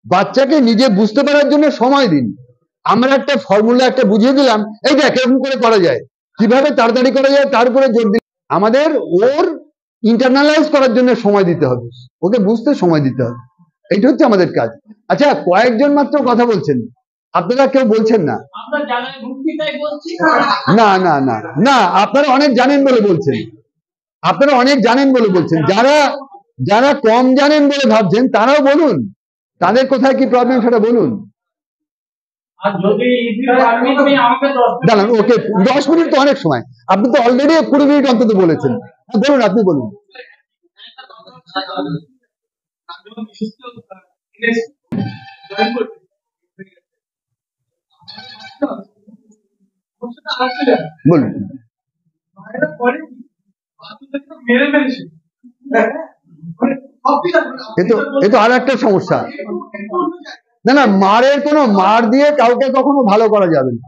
বাচ্চাকে নিজে বুঝতে পারার জন্য সময় দিন। আমরা একটা ফর্মুলা একটা বুঝিয়ে দিলাম, এই দেখ এরকম করে করা যায়, কিভাবে তাড়াতাড়ি করা যায় তার উপরে জোর দিন। আমাদের ওর ইন্টারনালাইজ করার জন্য সময় দিতে হবে, ওকে বুঝতে সময় দিতে হবে, এইটা হচ্ছে আমাদের কাজ। আচ্ছা, কয়েকজন মাত্র কথা বলছেন, আপনারা কেউ বলছেন না। আমরা জানাই ভক্তি তাই বলছি না না না না, আপনারা অনেক জানেন বলে বলছেন, আপনারা অনেক জানেন বলে বলছেন। যারা যারা কম জানেন বলে ভাবছেন তারাও বলুন, তাদের কোথায় কি প্রবলেম সেটা বলুন। আর যদি আমি আমাকে 10 দাঁড়ান, ওকে 10 মিনিট তো অনেক সময়, আপনি তো অলরেডি 20 মিনিট অন্তত বলেছেন। হ্যাঁ, বলুন, আপনি বলুন। বলুন। এ তো আর একটা সমস্যা। না না, মারের কোনো মার দিয়ে কাউকে কখনো ভালো করা যাবে না।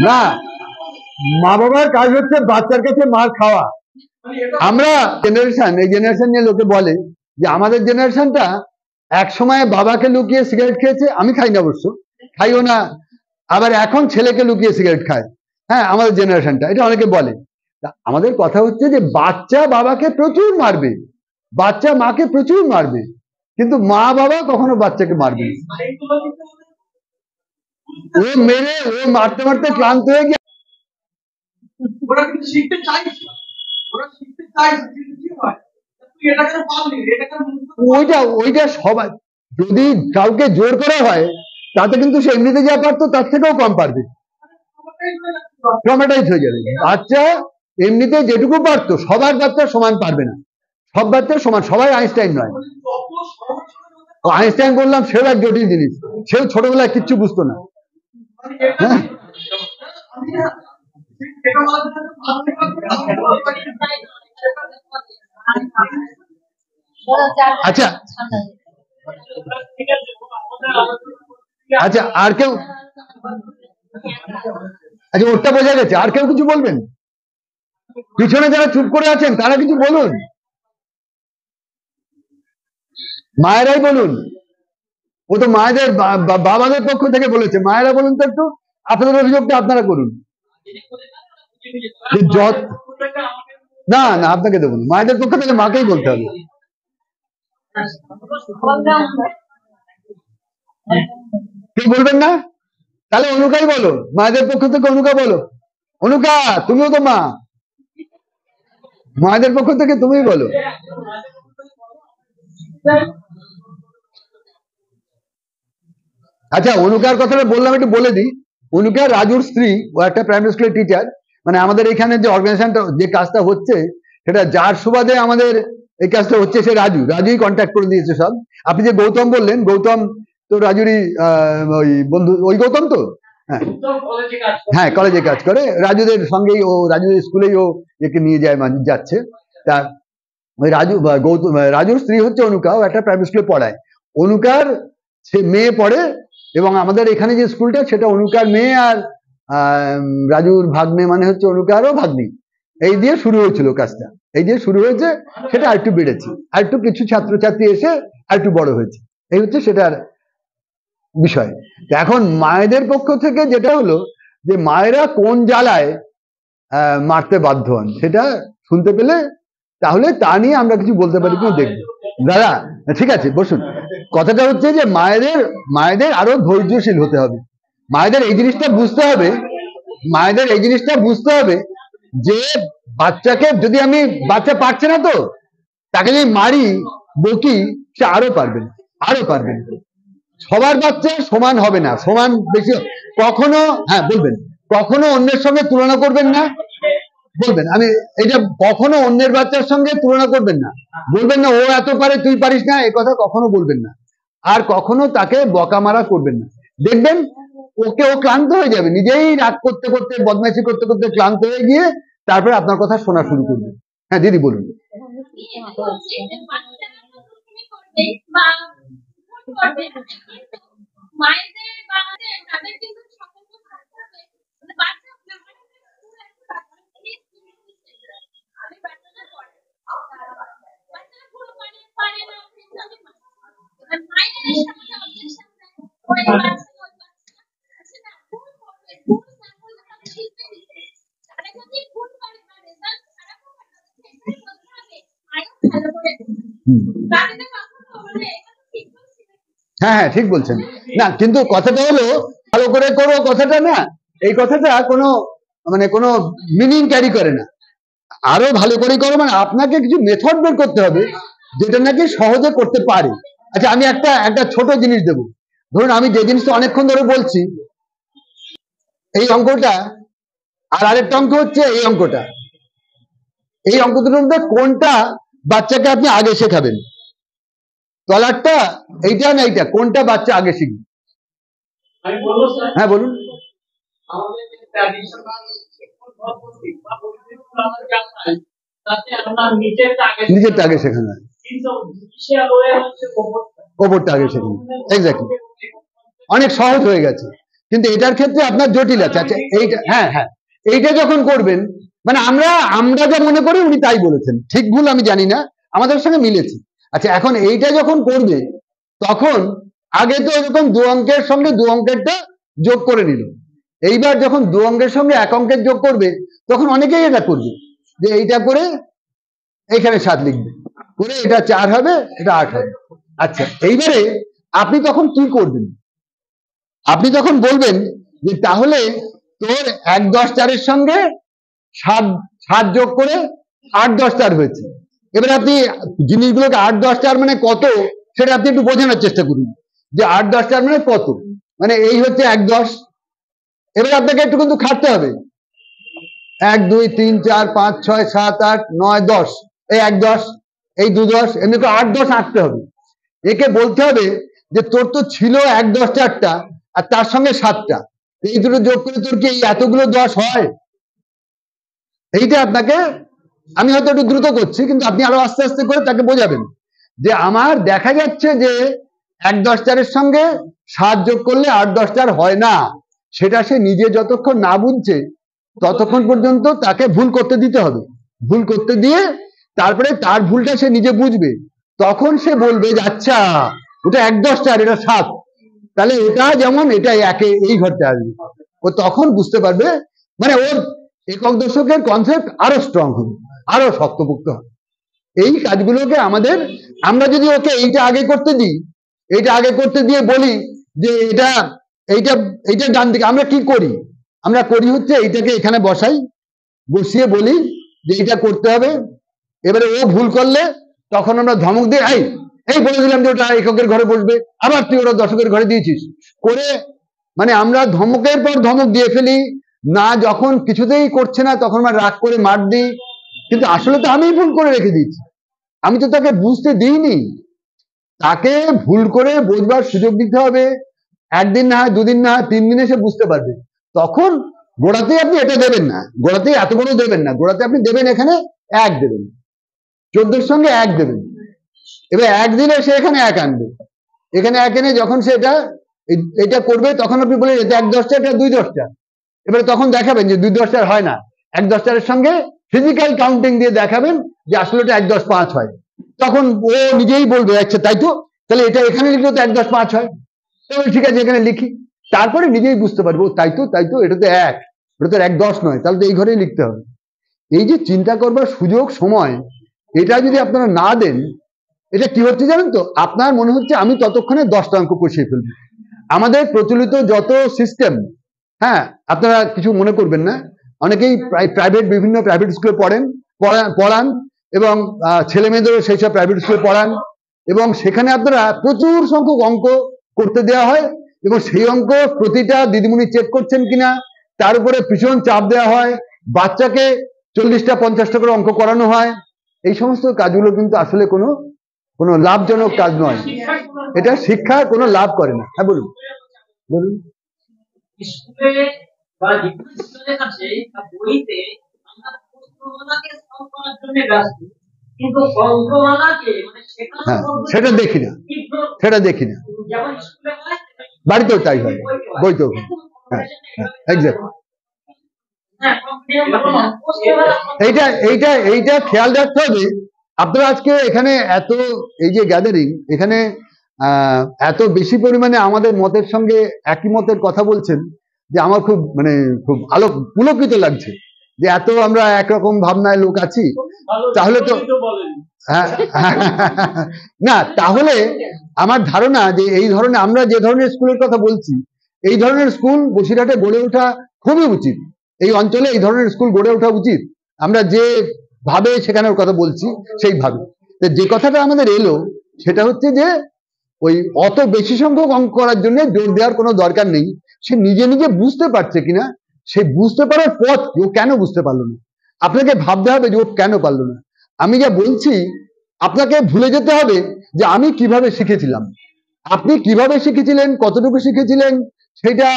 না, মা বাবার কাজ হচ্ছে বাচ্চার কাছে মার খাওয়া। আমরা জেনারেশন, এই জেনারেশন নিয়ে লোকে বলে যে আমাদের জেনারেশনটা এক সময় বাবাকে লুকিয়ে সিগারেট খেয়েছে, আমি খাই না অবশ্য, খাইও না, আবার এখন ছেলেকে লুকিয়ে সিগারেট খায়। হ্যাঁ, আমাদের জেনারেশনটা, এটা অনেকে বলে। আমাদের কথা হচ্ছে যে বাচ্চা বাবাকে প্রচুর মারবে, বাচ্চা মাকে প্রচুর মারবে, কিন্তু মা বাবা কখনো বাচ্চাকে মারবে না। ও মেরে ও মারতে মারতে ক্লান্ত হয়ে গিয়ে ওরা কিন্তু শিখতে চাইছে, ওরা শিখতে চাইছে, কিন্তু কি হয় তুই এটা কেন পারলি, এটা কেন ওইটা সবাই, যদি কাউকে জোর করা হয় তাতে কিন্তু সে এমনিতে যা পারতো তার থেকেও কম পারবে, ট্রমাটাইজ হয়ে যাবে। বাচ্চা এমনিতে যেটুকু পারতো, সবার বাচ্চা সমান পারবে না, সব বাচ্চা সমান, সবাই আইনস্টাইন নয়। ও আইনস্টাইন বললাম, সেও এক জটিল জিনিস, সেও ছোটবেলায় কিচ্ছু বুঝতো না। হ্যাঁ, আচ্ছা আচ্ছা, আর কেউ? আচ্ছা, ওটা বোঝা গেছে। আর কেউ কিছু বলবেন? পিছনে যারা চুপ করে আছেন তারা কিছু বলুন, মায়েরাই বলুন। ও তো মায়েদের বাবাদের পক্ষ থেকে বলেছে, মায়েরা বলুন তো একটু, আপনাদের অভিযোগটা আপনারা করুন। না না, আপনাকে দেবো না, মায়েদের পক্ষ থেকে মাকেই বলতে হবে। কেউ বলবেন না? তাহলে অনুকাই বলো, মায়েদের পক্ষ থেকে অনুকা বলো। অনুকা, তুমিও তো মা, মায়েদের পক্ষ থেকে তুমিই বলো। আচ্ছা, অনুকার কথাটা বললাম, একটু বলে দিই। অনুকা রাজুর স্ত্রী, ও একটা প্রাইমারি স্কুলের টিচার। মানে আমাদের এখানে যে অর্গানাইজেশনটা, যে কাজটা হচ্ছে, সেটা যার সুবাদে আমাদের এই কাজটা হচ্ছে, সে রাজুই কন্ট্যাক্ট করে দিয়েছে সব। আপনি যে গৌতম বললেন, গৌতম তো রাজুরই ওই বন্ধু, ওই গৌতম তো? হ্যাঁ হ্যাঁ, কলেজে কাজ করে, রাজুদের সঙ্গেই ও, রাজুদের স্কুলেই ও একে নিয়ে যায়, যাচ্ছে। তা ওই রাজুর স্ত্রী হচ্ছে অনুকা, ও একটা প্রাইমারি স্কুলে পড়ায়। অনুকার মেয়ে পড়ে, এবং আমাদের এখানে যে স্কুলটা, সেটা অনুকার মেয়ে আর রাজুর ভাগ্নে, মানে হচ্ছে অনুকারও ভাগ্নি। এই দিয়ে শুরু হয়েছিল কাজটা, এই দিয়ে শুরু হয়েছে, সেটা আরেকটু বেড়েছে, আরেকটু কিছু ছাত্রছাত্রী এসে আরেকটু বড় হয়েছে, এই হচ্ছে সেটার বিষয়। এখন মায়েদের পক্ষ থেকে যেটা হলো, যে মায়েরা কোন জ্বালায় মারতে বাধ্য হন, সেটা শুনতে পেলে তাহলে তা নিয়ে আমরা কিছু বলতে পারি কিনা দেখবো। দাদা ঠিক আছে, বসুন। কথাটা হচ্ছে যে মায়েদের আরো ধৈর্যশীল হতে হবে। মায়েদের এই জিনিসটা বুঝতে হবে, মায়েদের এই জিনিসটা বুঝতে হবে যে বাচ্চাকে যদি আমি, বাচ্চা পারছে না তো, তাকে যদি মারি বকি, সে আরো পারবেন, আরো পারবেন। সবার বাচ্চা সমান হবে না, সমান বেশি কখনো, হ্যাঁ বলবেন, কখনো অন্যের সঙ্গে তুলনা করবেন না। বলবেন। আমি এটা কখনো অন্যের বাচ্চার সঙ্গে তুলনা করবেন না, বলবেন না ও এত পারে তুই পারিস না, এই কথা কখনো বলবেন না। আর কখনো তাকে বকা মারা করবেন না। দেখবেন ও ক্লান্ত হয়ে যাবে, নিজেই রাগ করতে করতে বদমাইশি করতে করতে ক্লান্ত হয়ে গিয়ে তারপরে আপনার কথা শোনা শুরু করবে। হ্যাঁ দিদি বলুন। হ্যাঁ হ্যাঁ ঠিক বলছেন। না কিন্তু কথাটা হলো ভালো করে করো কথাটা না, এই কথাটা কোনো কোনো মিনিং ক্যারি করে না। আরো ভালো করে করো মানে আপনাকে কিছু মেথড বের করতে হবে যেটা নাকি সহজে করতে পারে। আচ্ছা আমি একটা ছোট জিনিস দেবো। ধরুন আমি যে জিনিসটা অনেকক্ষণ ধরে বলছি, এই অঙ্কটা আর আরেকটা অঙ্ক হচ্ছে এই অঙ্কটা, এই অঙ্ক দুটোর মধ্যে কোনটা বাচ্চাকে আপনি আগে শেখাবেন? তলারটা এইটা না এইটা, কোনটা বাচ্চা আগে শিখবে? হ্যাঁ বলুন। আমাদের যে ট্র্যাডিশনাল পদ্ধতি বা পদ্ধতিগুলো আমরা জানি তাতে আমরা নিচেরটা আগে শেখানো হয়, কিন্তু বিশাল ওয়ে হচ্ছে ওপরটা আগে শেখানো। এক্স্যাক্টলি, অনেক সহজ হয়ে গেছে। কিন্তু এটার ক্ষেত্রে আপনার জটিল আছে। আচ্ছা এইটা, হ্যাঁ হ্যাঁ, এইটা যখন করবেন মানে আমরা যা মনে করি উনি তাই বলেছেন, ঠিক ভুল আমি জানি না, আমাদের সঙ্গে মিলেছে। আচ্ছা এখন এইটা যখন করবে তখন আগে তো এরকম দু অঙ্কের সঙ্গে দু অঙ্কেরটা যোগ করে নিল, এইবার যখন দু অঙ্কের সঙ্গে এক অঙ্কের যোগ করবে তখন অনেকেই এটা করবে যে এইটা করে এখানে 7 লিখবে, করে এটা 4 হবে, এটা 8 হবে। আচ্ছা এইবারে আপনি তখন কি করবেন? আপনি তখন বলবেন যে তাহলে তোর 1 10 4-এর সঙ্গে 7 যোগ করে 8 10 4 হয়েছে। এবার আপনি জিনিসগুলোকে 8 10 4 মানে কত সেটা আপনি একটু বোঝানোর চেষ্টা করুন যে 8 10 4 মানে কত, মানে এই হচ্ছে 1 10। এবার আপনাকে একটু কিন্তু খাটতে হবে, 1 2 3 4 5 6 7 8 9 10, এই 1 10, এই 2 10, এমনি করে 8 10 আঁকতে হবে। একে বলতে হবে যে তোর তো ছিল 1 10 4টা আর তার সঙ্গে 7টা, এই দুটো যোগ করে তোর কি এই এতগুলো 10 হয়? এইটা আপনাকে, আমি হয়তো একটু দ্রুত করছি কিন্তু আপনি আরো আস্তে আস্তে করে তাকে বোঝাবেন যে আমার দেখা যাচ্ছে যে 1 10 4-এর সঙ্গে 7 যোগ করলে 8 10 4 হয় না, সেটা সে নিজে যতক্ষণ না বুঝছে ততক্ষণ পর্যন্ত তাকে ভুল করতে দিতে হবে। ভুল করতে দিয়ে তারপরে তার ভুলটা সে নিজে বুঝবে, তখন সে বলবে যে আচ্ছা ওটা 1 10 4 এটা 7, তাহলে এটা যেমন এটা একে এই ঘরটা আসবে, ও তখন বুঝতে পারবে, মানে ওর একক দশকের কনসেপ্ট আরো স্ট্রং হবে, আরো শক্তপোক্ত হবে। এই কাজগুলোকে আমরা যদি ওকে এইটা আগে করতে দিই, এইটা আগে করতে দিয়ে বলি যে এইটা ডান দিকে, আমরা কি করি? আমরা করি হচ্ছে এইটাকে এখানে বসিয়ে বলি যে এইটা করতে হবে। এবারে ও ভুল করলে তখন আমরা ধমক দিই, এই বলে দিলাম যে ওটা এককের ঘরে বসবে, আবার তুই ওটা দশকের ঘরে দিয়েছিস করে, মানে আমরা ধমকের পর ধমক দিয়ে ফেলি না, যখন কিছুতেই করছে না তখন আমরা রাগ করে মার দিই, কিন্তু আসলে তো আমিই ভুল করে রেখে দিয়েছি, আমি তো তাকে বুঝতে দিইনি। তাকে ভুল করে বোঝবার সুযোগ দিতে হবে, একদিন না হয়, দুদিন না হয়, 3 দিনে সে বুঝতে পারবে। তখন গোড়াতেই আপনি এটা দেবেন না, গোড়াতেই এত বড় দেবেন না, গোড়াতে আপনি দেবেন এখানে 1 দেবেন, 14-এর সঙ্গে 1 দেবেন। এবার 1 দিলে সে এখানে 1 আনবে, এখানে 1 এনে যখন সে এটা করবে তখন আপনি বলেন এটা 1 10 4, এটা 2 10 4। এবারে তখন দেখাবেন যে 2 10 4 হয় না, 1 10 4-এর সঙ্গে ফিজিক্যাল কাউন্টিং দিয়ে দেখাবেন যে আসলে এটা 1 10 5 হয়। তখন ও নিজেই বলবে আচ্ছা তাই তো, তাহলে এটা এখানে লিখলে তো 1 10 5 হয়, তাহলে ঠিক আছে এখানে লিখি। তারপরে নিজেই বুঝতে পারবো তাই তো এটা তো 1, এটা তো 1 10 নয়, তাহলে তো এই ঘরেই লিখতে হবে। এই যে চিন্তা করবার সুযোগ সময়, এটা যদি আপনারা না দেন, এটা কি হচ্ছে জানেন তো, আপনার মনে হচ্ছে আমি ততক্ষণে 10টা অঙ্ক কষিয়ে ফেলবো। আমাদের প্রচলিত যত সিস্টেম, হ্যাঁ আপনারা কিছু মনে করবেন না, অনেকেই বিভিন্ন প্রাইভেট স্কুলে পড়ান এবং ছেলে মেয়েদেরও সেই সব প্রাইভেট স্কুলে পড়ান, এবং সেখানে আপনারা প্রচুর সংখ্যক অঙ্ক করতে দেওয়া হয় এবং সেই অঙ্ক প্রতিটা দিদিমণি চেক করছেন কিনা তার উপরে ভীষণ চাপ দেওয়া হয়, বাচ্চাকে 40টা 50টা করে অঙ্ক করানো হয়। এই সমস্ত কাজগুলো কিন্তু আসলে কোনো কোনো লাভজনক কাজ নয়। এটা শিক্ষার কোনো লাভ করে না। হ্যাঁ বলুন বলুন। স্কুলে বা যেকোনো স্কুলের কাছে বা বইতে আমরা প্রশ্নমালাকে সলভ করার জন্য ব্যস্ত, কিন্তু অঙ্কমালাকে মানে শেখানোর হ্যাঁ পদ্ধতি সেটা দেখি না, বিদ্রোহ। সেটা দেখি না। যেমন স্কুলে হয় বাড়িতেও তাই হয়, বইতেও হয়। হ্যাঁ হ্যাঁ এক্সাক্ট। হ্যাঁ, প্রশ্নমালা এইটা এইটা এইটা খেয়াল রাখতে হবে। আপনারা আজকে এখানে এত এই যে গ্যাদারিং, এখানে এত বেশি পরিমাণে আমাদের মতের সঙ্গে একই মতের কথা বলছেন, যে আমার খুব মানে খুব পুলকিত লাগছে যে এত আমরা একরকম ভাবনায় লোক আছি। ভালো তাহলে তো বলেন। হ্যাঁ, না তাহলে আমার ধারণা যে এই ধরনের আমরা যে ধরনের স্কুলের কথা বলছি, এই ধরনের স্কুল বসিরহাটে গড়ে ওঠা খুবই উচিত। এই অঞ্চলে এই ধরনের স্কুল গড়ে ওঠা উচিত। আমরা যে ভাবে সেখানের কথা বলছি সেইভাবে। তো যে কথাটা আমাদের এলো সেটা হচ্ছে যে ওই অত বেশি সংখ্যক অঙ্ক করার জন্য জোর দেওয়ার কোনো দরকার নেই। সে নিজে নিজে বুঝতে পারছে কিনা, সে বুঝতে পারার পথ ও কেন বুঝতে পারলো না, আপনাকে ভাবতে হবে যে ও কেন পারলো না। আমি যা বলছি আপনাকে ভুলে যেতে হবে যে আমি কিভাবে শিখেছিলাম। আপনি কিভাবে শিখেছিলেন, কতটুকু শিখেছিলেন, সেটা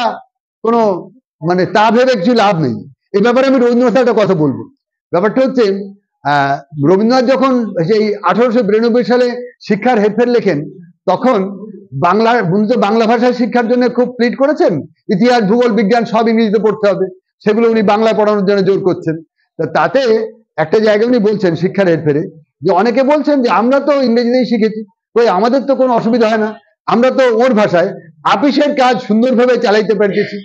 কোনো মানে তা ভেবে কিছু লাভ নেই। এই ব্যাপারে আমি রবীন্দ্রনাথের একটা কথা বলবো। ব্যাপারটা হচ্ছে রবীন্দ্রনাথ যখন সেই 1892 সালে শিক্ষার হেরফের লেখেন, তখন বাংলা ভাষায় শিক্ষার জন্য খুব প্লিড করেছেন। ইতিহাস, ভূগোল, বিজ্ঞান সব ইংরেজিতে পড়তে হবে, সেগুলো উনি বাংলায় পড়ানোর জন্য জোর করছেন। তাতে একটা জায়গায় উনি বলছেন শিক্ষার হেরফেরে যে অনেকে বলছেন যে আমরা তো ইংরেজিতেই শিখেছি, ওই আমাদের তো কোনো অসুবিধা হয় না, আমরা তো ওর ভাষায় আপিসের কাজ সুন্দরভাবে চালাইতে পারতেছি।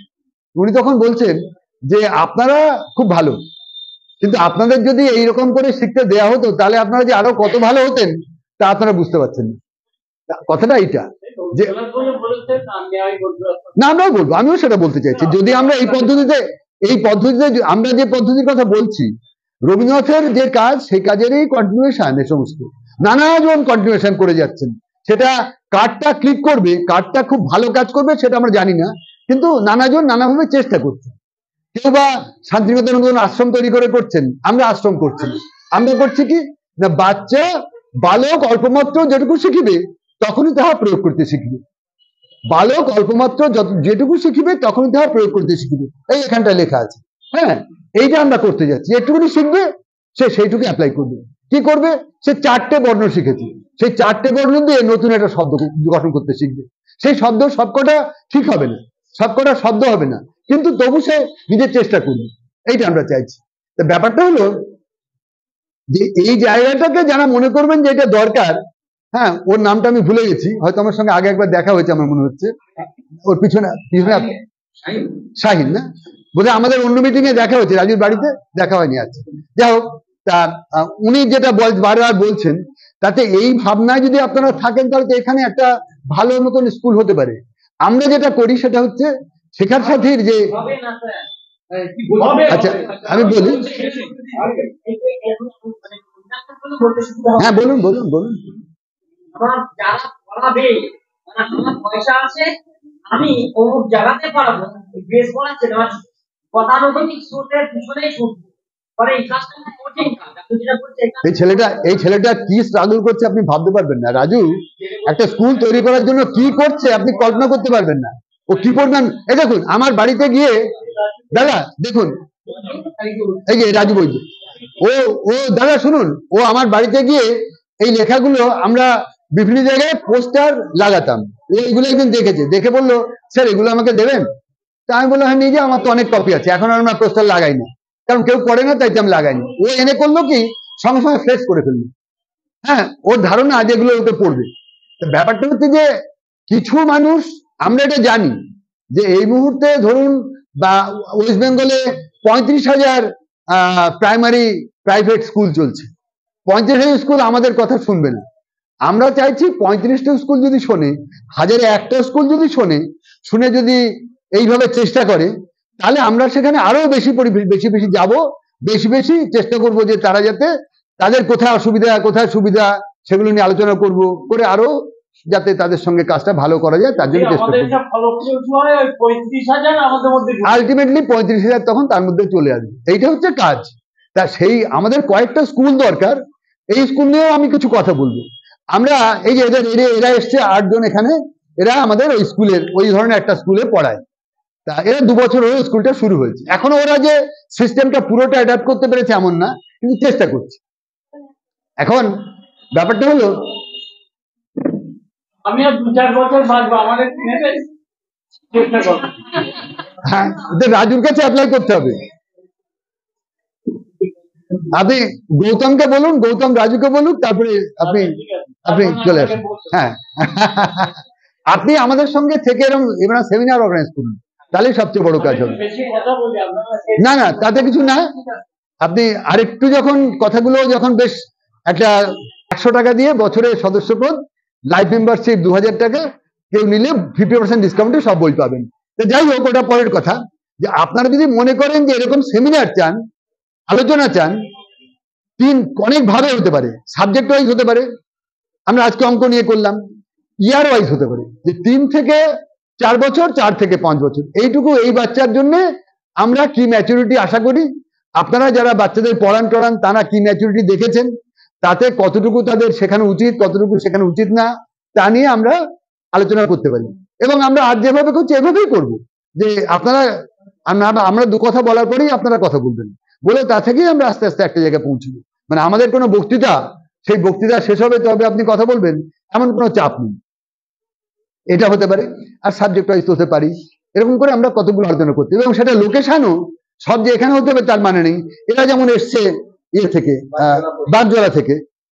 উনি তখন বলছেন যে আপনারা খুব ভালো, কিন্তু আপনাদের যদি এইরকম করে শিখতে দেয়া হতো তাহলে আপনারা যে আরো কত ভালো হতেন তা আপনারা বুঝতে পারছেন না। কথাটা এইটা যে না, আমরাও বলবো, আমিও সেটা বলতে চাইছি। যদি আমরা এই পদ্ধতিতে আমরা যে পদ্ধতির কথা বলছি, রবীন্দ্রনাথের যে কাজ সেই কাজেরই কন্টিনিউশন, এ সমস্ত নানাজন কন্টিনিউশন করে যাচ্ছেন। সেটা কারটা ক্লিক করবে, কারটা খুব ভালো কাজ করবে সেটা আমরা জানি না, কিন্তু নানাজন নানাভাবে চেষ্টা করছে। কেউ বা শান্তিনিকেতনের মতন আশ্রম তৈরি করে করছেন, আমরা আশ্রম করছি। আমরা করছি কি না, বাচ্চা বালক অল্পমাত্র যেটুকু শিখিবে তখনই তাহা প্রয়োগ করতে শিখবে। বালক অল্পমাত্র যেটুকু শিখিবে তখনই তাহা প্রয়োগ করতে শিখবে, এই এখানটা লেখা আছে। হ্যাঁ, এইটা আমরা করতে যাচ্ছি। একটুখানি শিখবে, সে সেইটুকু অ্যাপ্লাই করবে। কি করবে, সে 4টে বর্ণ শিখেছে, সেই 4টে বর্ণ দিয়ে নতুন একটা শব্দ গঠন করতে শিখবে। সেই শব্দ সবকটা ঠিক হবে না, সবকটা শব্দ হবে না, কিন্তু তবু সে নিজের চেষ্টা করবে। এইটা আমরা চাইছি। তো ব্যাপারটা হলো যে এই জায়গাটাকে যারা মনে করবেন যে এটা দরকার, হ্যাঁ, ওর নামটা আমি ভুলে গেছি, হয়তো আমার সঙ্গে আগে একবার দেখা হয়েছে আমার মনে হচ্ছে। ওর পিছনে শাহিন না, বোধহয় আমাদের অন্য মিটিং এ দেখা হয়েছে, রাজুর বাড়িতে দেখা হয়নি। আচ্ছা, যাই হোক, তা উনি যেটা বারবার বলছেন, তাতে এই ভাবনায় যদি আপনারা থাকেন তাহলে তো এখানে একটা ভালো মতন স্কুল হতে পারে। আমরা যেটা করি সেটা হচ্ছে শেখার সাথীর যে আচ্ছা আমি বলি, হ্যাঁ বলুন বলুন বলুন। যারা পড়াবে আমার পয়সা আছে, আমি অমুক জায়গাতে পারবো, বেশ বলাচ্ছে না, গতানুগতিক স্রোতের পিছনেই ছুটবো। এই ছেলেটা কি স্ট্রাগল করছে আপনি ভাবতে পারবেন না। রাজু একটা স্কুল তৈরি করার জন্য কি করছে আপনি কল্পনা করতে পারবেন না। ও কি পরিমাণ, এই দেখুন আমার বাড়িতে গিয়ে, দাদা দেখুন, এই যে রাজু বৈদ্য, ও দাদা শুনুন, ও আমার বাড়িতে গিয়ে এই লেখাগুলো আমরা বিভিন্ন জায়গায় পোস্টার লাগাতাম, এইগুলো একদিন দেখেছে, দেখে বললো স্যার এগুলো আমাকে দেবেন। তা আমি বললাম হ্যাঁ নিয়ে যাও, আমার তো অনেক কপি আছে, এখন আর আমরা পোস্টার লাগাই না, কারণ কেউ পড়ে না, তাই আমি লাগাইনি। ও এনে করলো কি সঙ্গে সঙ্গে ফ্লেক্স করে ফেললো। হ্যাঁ, ওর ধারণা যেগুলো ওকে পড়বে। ব্যাপারটা হচ্ছে যে কিছু মানুষ, আমরা এটা জানি যে এই মুহূর্তে ধরুন বা ওয়েস্ট বেঙ্গলে 35,000 প্রাইমারি প্রাইভেট স্কুল চলছে। 35,000 স্কুল আমাদের কথা শুনবে না। আমরা চাইছি 35টা স্কুল যদি শোনে, 1000-এ 1টা স্কুল যদি শুনে যদি এইভাবে চেষ্টা করে, তাহলে আমরা সেখানে আরো বেশি বেশি যাব, বেশি চেষ্টা করব যে তারা যাতে তাদের কোথায় অসুবিধা কোথায় সুবিধা সেগুলো নিয়ে আলোচনা করব, করে আরো যাতে তাদের সঙ্গে কাজটা ভালো করা যায় তার জন্য চেষ্টা করব। আলটিমেটলি 35,000 তখন তার মধ্যে চলে আসবে। এইটা হচ্ছে কাজ। তা সেই আমাদের কয়েকটা স্কুল দরকার, এই স্কুল নিয়েও আমি কিছু কথা বলবো। আমরা এই যে এরা এসছে 8 জন এখানে, এরা আমাদের ওই স্কুলের ওই ধরনের একটা স্কুলে পড়ায়। তা এরা 2 বছর হয়ে স্কুলটা শুরু হয়েছে, এখনো ওরা যে সিস্টেমটা পুরোটা অ্যাডাপ্ট করতে পেরেছে এমন না, কিন্তু চেষ্টা করছে। এখন ব্যাপারটা হলো আমি আর 2-4 বছর বাঁচবো, আমার একটু নেবেন, চেষ্টা করবো। হ্যাঁ, রাজুর কাছে অ্যাপ্লাই করতে হবে। আপনি গৌতমকে বলুন, গৌতম রাজুকে বলুন, তারপরে আপনি আপনি চলে আসুন। হ্যাঁ, আপনি আমাদের সঙ্গে থেকে এরকম সেমিনার অর্গানাইজ করুন, তাহলেই সবচেয়ে বড় কাজ হবে। বেশি কথা বলি আপনারা, না না, তাতে কিছু না। আপনি আরেকটু যখন কথাগুলো যখন বেশ একটা 100 টাকা দিয়ে বছরের সদস্যপদ, লাইফ মেম্বারশিপ 2000 টাকা, কেউ নিলে 50% ডিসকাউন্টে সব বই পাবেন। তো যাই হোক, ওটা পরের কথা। যে আপনারা যদি মনে করেন যে এরকম সেমিনার চান, আলোচনা চান, অনেক ভাবে হতে পারে, সাবজেক্ট ওয়াইজ হতে পারে, আমরা আজকে অঙ্ক নিয়ে করলাম, ইয়ার ওয়াইজ হতে পারে, যে 3 থেকে 4 বছর, 4 থেকে 5 বছর, এইটুকু এই বাচ্চার জন্য আমরা কি ম্যাচুরিটি আশা করি, আপনারা যারা বাচ্চাদের পড়ান টড়ান তারা কি ম্যাচুরিটি দেখেছেন, তাতে কতটুকু তাদের শেখানো উচিত, কতটুকু শেখানো উচিত না, তা নিয়ে আমরা আলোচনা করতে পারি। এবং আমরা আজ যেভাবে করছি এভাবেই করব, যে আপনারা আমরা 2 কথা বলার পরেই আপনারা কথা বলবেন, বলে তা থেকেই আমরা আস্তে আস্তে একটা জায়গায় পৌঁছবো। মানে আমাদের কোনো বক্তৃতা, সেই বক্তৃতা শেষ হবে তবে আপনি কথা বলবেন এমন কোনো চাপ নেই। এটা হতে পারে, আর সাবজেক্ট ওয়াইজ হতে পারি, এরকম করে আমরা কতগুলো আলোচনা করতে, এবং সেটা লোকেশনও সব যে এখানে হতে হবে তার মানে নেই। এরা যেমন এসছে ইয়ে থেকে, বাগজোলা থেকে,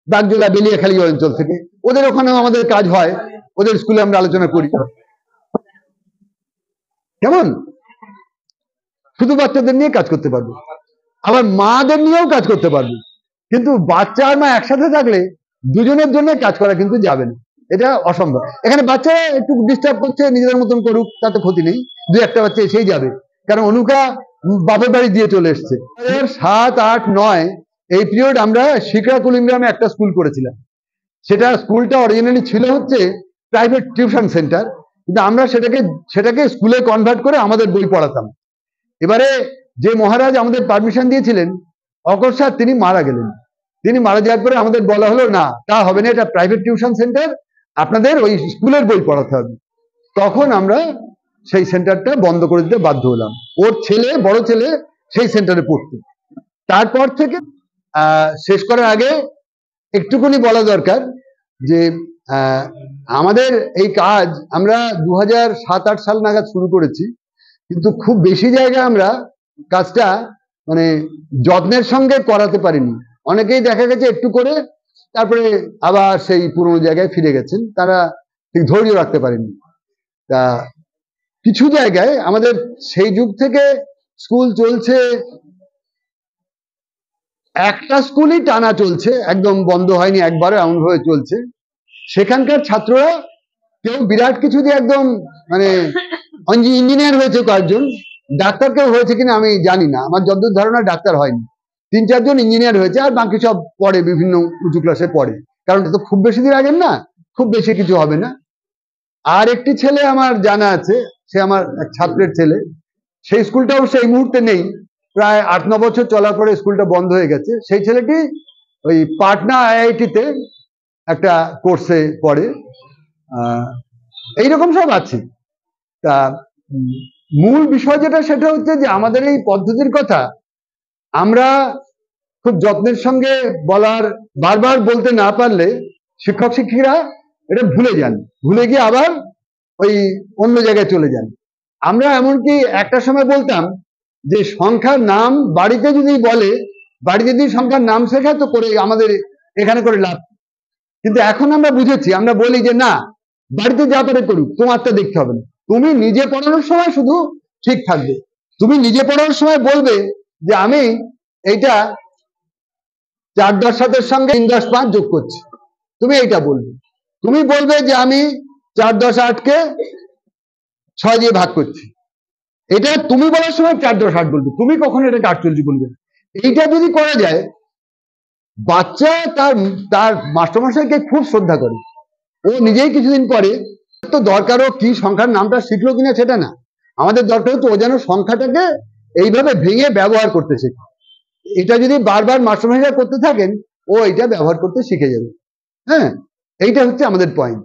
বাগজোলা বেলিয়াখালী অঞ্চল থেকে, ওদের ওখানেও আমাদের কাজ হয়, ওদের স্কুলে আমরা আলোচনা করি। কেমন? শুধু বাচ্চাদের নিয়ে কাজ করতে পারবো, আবার মাদের নিয়েও কাজ করতে পারবো, কিন্তু বাচ্চা আর মা একসাথে থাকলে দুজনের জন্য কাজ করা কিন্তু যাবে না, এটা অসম্ভব। এখানে বাচ্চারা একটু ডিস্টার্ব করছে, নিজেদের মতন করুক, তাতে ক্ষতি নেই, 2-1টা বাচ্চা এসেই যাবে, কারণ অনুকা বাপের বাড়ি দিয়ে চলে এসছে। 7, 8, 9 এই পিরিয়ড আমরা শিকরা কুলিমগ্রামে একটা স্কুল করেছিলাম। স্কুলটা অরিজিনালি ছিল হচ্ছে প্রাইভেট টিউশন সেন্টার, কিন্তু আমরা সেটাকে স্কুলে কনভার্ট করে আমাদের বই পড়াতাম। এবারে যে মহারাজ আমাদের পারমিশন দিয়েছিলেন, অকস্মাৎ তিনি মারা গেলেন। তিনি মারা যাওয়ার পরে আমাদের বলা হলো, না তা হবে না, এটা প্রাইভেট টিউশন সেন্টার, আপনাদের ওই স্কুলের বই পড়াতে হবে। তখন আমরা সেই সেন্টারটা বন্ধ করে দিতে বাধ্য হলাম। ওর বড় ছেলে সেই সেন্টারে পড়তো। তারপর থেকে শেষ করার আগে একটুকুনি বলা দরকার যে আমাদের এই কাজ আমরা 2007-8 সাল নাগাদ শুরু করেছি, কিন্তু খুব বেশি জায়গায় আমরা কাজটা মানে যত্নের সঙ্গে করাতে পারিনি। অনেকেই দেখা গেছে একটু করে তারপরে আবার সেই পুরনো জায়গায় ফিরে গেছেন, তারা ঠিক ধৈর্য রাখতে পারেনি। তা কিছু জায়গায় আমাদের সেই যুগ থেকে স্কুল চলছে, একটা স্কুলই টানা চলছে, একদম বন্ধ হয়নি একবারে, এমনভাবে চলছে। সেখানকার ছাত্ররা কেউ বিরাট কিছু দিয়ে একদম মানে ইঞ্জিনিয়ার হয়েছে, কয়েকজন ডাক্তার কেউ হয়েছে কিনা আমি জানি না, আমার যতদূর ধারণা ডাক্তার হয়নি, 3-4 জন ইঞ্জিনিয়ার হয়েছে, আর বাকি সব পড়ে, বিভিন্ন উঁচু ক্লাসে পড়ে, কারণ এটা তো খুব বেশি দিন আগের না, খুব বেশি কিছু হবে না। আর একটি ছেলে আমার জানা আছে, সে আমার এক ছাত্রের ছেলে, সেই স্কুলটা অবশ্য এই মুহূর্তে নেই, প্রায় 8-9 বছর চলার পরে স্কুলটা বন্ধ হয়ে গেছে। সেই ছেলেটি ওই পাটনা IIT-তে একটা কোর্সে পড়ে, এইরকম সব আছে। তা মূল বিষয় যেটা, সেটা হচ্ছে যে আমাদের এই পদ্ধতির কথা আমরা খুব যত্নের সঙ্গে বারবার বলতে না পারলে শিক্ষক শিক্ষিকারা এটা ভুলে যান, ভুলে গিয়ে আবার ওই অন্য জায়গায় চলে যান। আমরা এমনকি একটা সময় বলতাম যে সংখ্যার নাম বাড়িতে যদি বলে, বাড়িতে যদি সংখ্যার নাম শেখায় তো করে আমাদের এখানে করে লাভ। কিন্তু এখন আমরা বুঝেছি, আমরা বলি যে না, বাড়িতে যা পারে করুক, তোমারটা দেখতে হবে না, তুমি নিজে পড়ানোর সময় শুধু ঠিক থাকবে, তুমি নিজে পড়ানোর সময় বলবে যে আমি এইটা 4-10-7 সঙ্গে 3-10-5 যোগ করছি, তুমি এইটা বলবে। তুমি বলবে যে আমি 4-10-8-কে 6 দিয়ে ভাগ করছি, এটা তুমি বলার সময় 4-10-8 বলবে, তুমি কখনো এটাকে 48 বলবে। এইটা যদি করা যায়, বাচ্চা তার মাস্টারমশাইকে খুব শ্রদ্ধা করে, ও নিজেই কিছুদিন পরে, তো দরকারও কি সংখ্যার নামটা শিখলো কিনা সেটা না, আমাদের দরকার হচ্ছে ও যেন সংখ্যাটাকে এইভাবে ভেঙে ব্যবহার করতে শেখে। এটা যদি বারবার মাস্টারমশাইরা করতে থাকেন, ও এটা ব্যবহার করতে শিখে যাবে। হ্যাঁ, এইটা হচ্ছে আমাদের পয়েন্ট।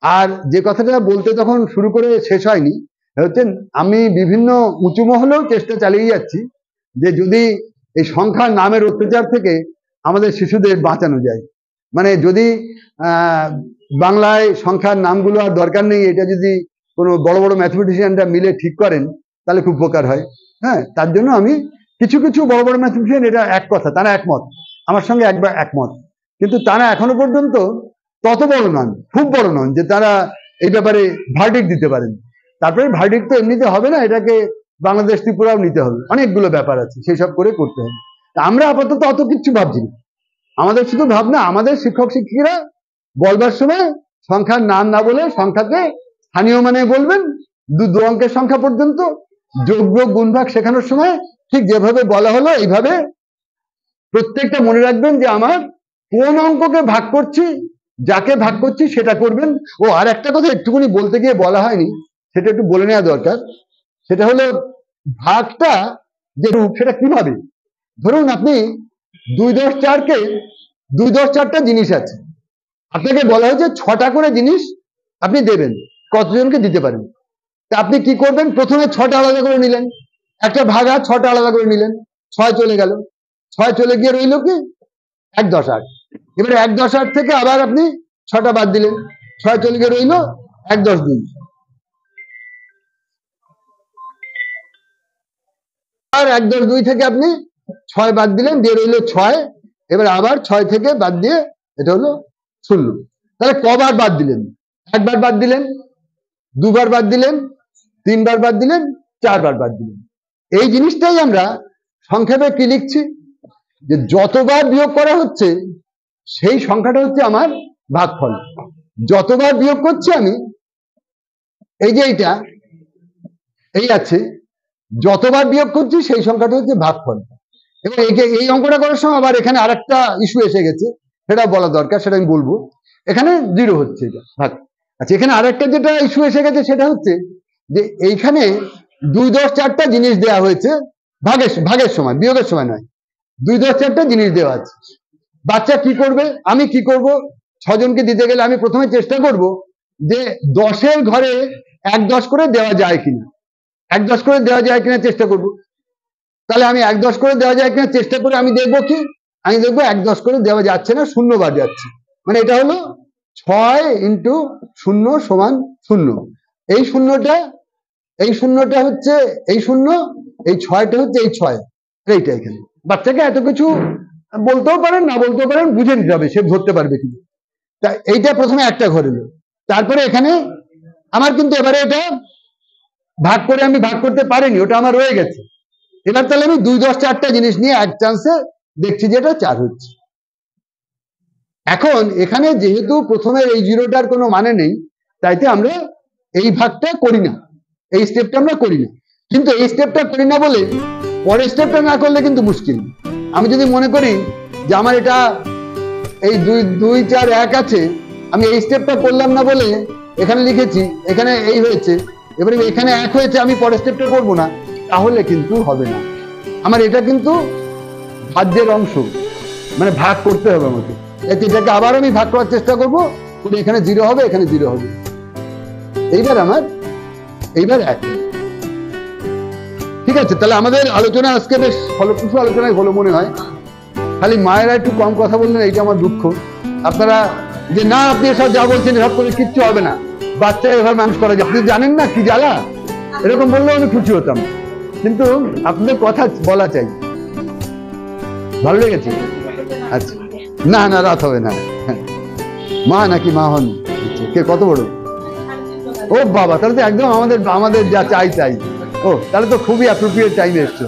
আর যে কথাটা বলতে তখন শুরু করে শেষ হয়নি, হচ্ছে আমি বিভিন্ন উঁচু মহলেও চেষ্টা চালিয়ে যাচ্ছি যে যদি এই সংখ্যার নামের অত্যাচার থেকে আমাদের শিশুদের বাঁচানো যায়, মানে যদি বাংলায় সংখ্যার নামগুলো আর দরকার নেই, এটা যদি কোনো বড় বড় ম্যাথমেটিশিয়ানরা মিলে ঠিক করেন তাহলে খুব উপকার হয়। হ্যাঁ, তার জন্য আমি কিছু কিছু বড় বড় ম্যাথমেটিশিয়ান এটা এক কথা, তারা একমত, আমার সঙ্গে একবার একমত, কিন্তু তারা এখনো পর্যন্ত তত বড় নন, খুব বড় নন যে তারা এই ব্যাপারে ভার্ডিক্ট দিতে পারেন। তারপরে ভার্ডিক্ট তো এমনিতে হবে না, এটাকে বাংলাদেশ ত্রিপুরাও নিতে হবে, অনেকগুলো ব্যাপার আছে, সেই সব করে করতে হবে। আমরা আপাতত অত কিচ্ছু ভাবছি না, আমাদের শুধু ভাবনা আমাদের শিক্ষক শিক্ষিকারা বলবার সময় সংখ্যার নাম না বলে সংখ্যাকে স্থানীয় মানে বলবেন, দু অঙ্কের সংখ্যা পর্যন্ত যোগ বিয়োগ গুণ ভাগ শেখানোর সময় ঠিক যেভাবে বলা হলো এইভাবে প্রত্যেকটা মনে রাখবেন যে আমার কোন অঙ্ককে ভাগ করছি, যাকে ভাগ করছি সেটা করবেন। ও আর একটা কথা একটুখানি বলতে গিয়ে বলা হয়নি, সেটা একটু বলে নেওয়া দরকার। সেটা হলো ভাগটা যে রূপ, সেটা কিভাবে, ধরুন আপনি 2 10 4কে 2 10 4টা জিনিস আছে, আপনাকে বলা হয়েছে 6টা করে জিনিস আপনি দেবেন, কতজনকে দিতে পারেন। তা আপনি কি করবেন, প্রথমে 6টা আলাদা করে নিলেন, একটা ভাগা 6টা আলাদা করে নিলেন, 6 চলে গেল, 6 চলে গিয়ে রইল কি 1 10 8। এবারে 1 10 8 থেকে আবার আপনি 6টা বাদ দিলেন, 6 চলে গিয়ে রইল 1 10 2। আর 1 10 2 থেকে আপনি 6 বাদ দিলেন, দিয়ে রইল 6। এবার আবার 6 থেকে বাদ দিয়ে এটা হলো 0। তাহলে কবার বাদ দিলেন, একবার বাদ দিলেন, দুবার বাদ দিলেন, 3 বার বাদ দিলেন, 4 বার বাদ দিলেন। এই জিনিসটাই আমরা সংক্ষেপে কি লিখছি, যে যতবার বিয়োগ করা হচ্ছে সেই সংখ্যাটা হচ্ছে আমার ভাগফল। যতবার বিয়োগ করছি আমি, এই যে এইটা এই আছে, যতবার বিয়োগ করছি সেই সংখ্যাটা হচ্ছে ভাগফল। এবং এই অঙ্কটা করার সময় আবার এখানে আরেকটা ইস্যু এসে গেছে, সেটা বলা দরকার, সেটা আমি বলবো। এখানে 0 হচ্ছে এটা ভাগ। আচ্ছা, এখানে আরেকটা যেটা ইস্যু এসে গেছে সেটা হচ্ছে যে এইখানে 2 10 4টা জিনিস দেওয়া হয়েছে ভাগের সময়, বিয়োগের সময় নয়। 2 10 4টা জিনিস দেওয়া আছে, বাচ্চা কি করবে, আমি কি করব, 6 জনকে দিতে গেলে আমি প্রথমে চেষ্টা করব যে 10-এর ঘরে 1 10 করে দেওয়া যায় কিনা, 1 10 করে দেওয়া যায় কিনা চেষ্টা করব। তাহলে আমি 1 10 করে দেওয়া যায় কিনা চেষ্টা করে আমি দেখবো কি, আমি দেখবো 1 10 করে দেওয়া যাচ্ছে না, 0 বার যাচ্ছে। মানে এটা হলো 6 × 0 = 0। এই শূন্যটা হচ্ছে এই 0, এই 6টা হচ্ছে এই 6, এইটা। এখানে বাচ্চাকে এত কিছু বলতেও পারেন না বলতেও পারেন, বুঝে নিতে হবে সে ধরতে পারবে কি। তা এইটা প্রথমে একটা ঘরে এলো, তারপরে এখানে আমার কিন্তু এবারে এটা ভাগ করে আমি ভাগ করতে পারিনি, ওটা আমার রয়ে গেছে। এবার তাহলে আমি 2 10 4টা জিনিস নিয়ে এক চান্সে দেখছি যে এটা 4 হচ্ছে। এখন এখানে যেহেতু প্রথমে এই 0টার কোনো মানে নেই, তাইতে আমরা এই ভাগটা করি না, এই স্টেপটা আমরা করি না। কিন্তু এই স্টেপটা করি না বলে পরের স্টেপটা না করলে কিন্তু মুশকিল। আমি যদি মনে করি যে আমার এটা এই 2 2 4 1 আছে, আমি এই স্টেপটা করলাম না বলে এখানে লিখেছি, এখানে এই হয়েছে, এবারে এখানে 1 হয়েছে, আমি পরের স্টেপটা করবো না, তাহলে কিন্তু হবে না। আমার এটা কিন্তু ভাজ্যের অংশ, মানে ভাগ করতে হবে আমাকে। এটাকে আবার আমি ভাগ করার চেষ্টা করবো, এখানে 0 হবে, এখানে 0 হবে। এইবার 1। ঠিক আছে, তাহলে আমাদের আলোচনা আজকে বেশ ফলপ্রসূ আলোচনায় হলো মনে হয়। খালি মায়েরা একটু কম কথা বললেন, এইটা আমার দুঃখ। আপনারা যে না, আপনি এসব যা বলছেন এসব করে কিচ্ছু হবে না, বাচ্চা এভাবে মানুষ করা যায়, আপনি জানেন না কি জ্বালা, এরকম বললেও আমি খুশি হতাম। কিন্তু আপনাদের কথা বলা চাই। ভালো লেগেছে? আচ্ছা, না না, রাত হবে না। মা নাকি মা হন? কে কত বড়? ও বাবা, তাহলে তো একদম আমাদের যা চাই। ও, তাহলে তো খুবই অ্যাপ্রোপ্রিয়েট টাইমে এসছো।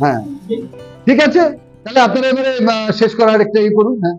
হ্যাঁ, ঠিক আছে, তাহলে আপনারা এবারে শেষ করার একটা করুন। হ্যাঁ।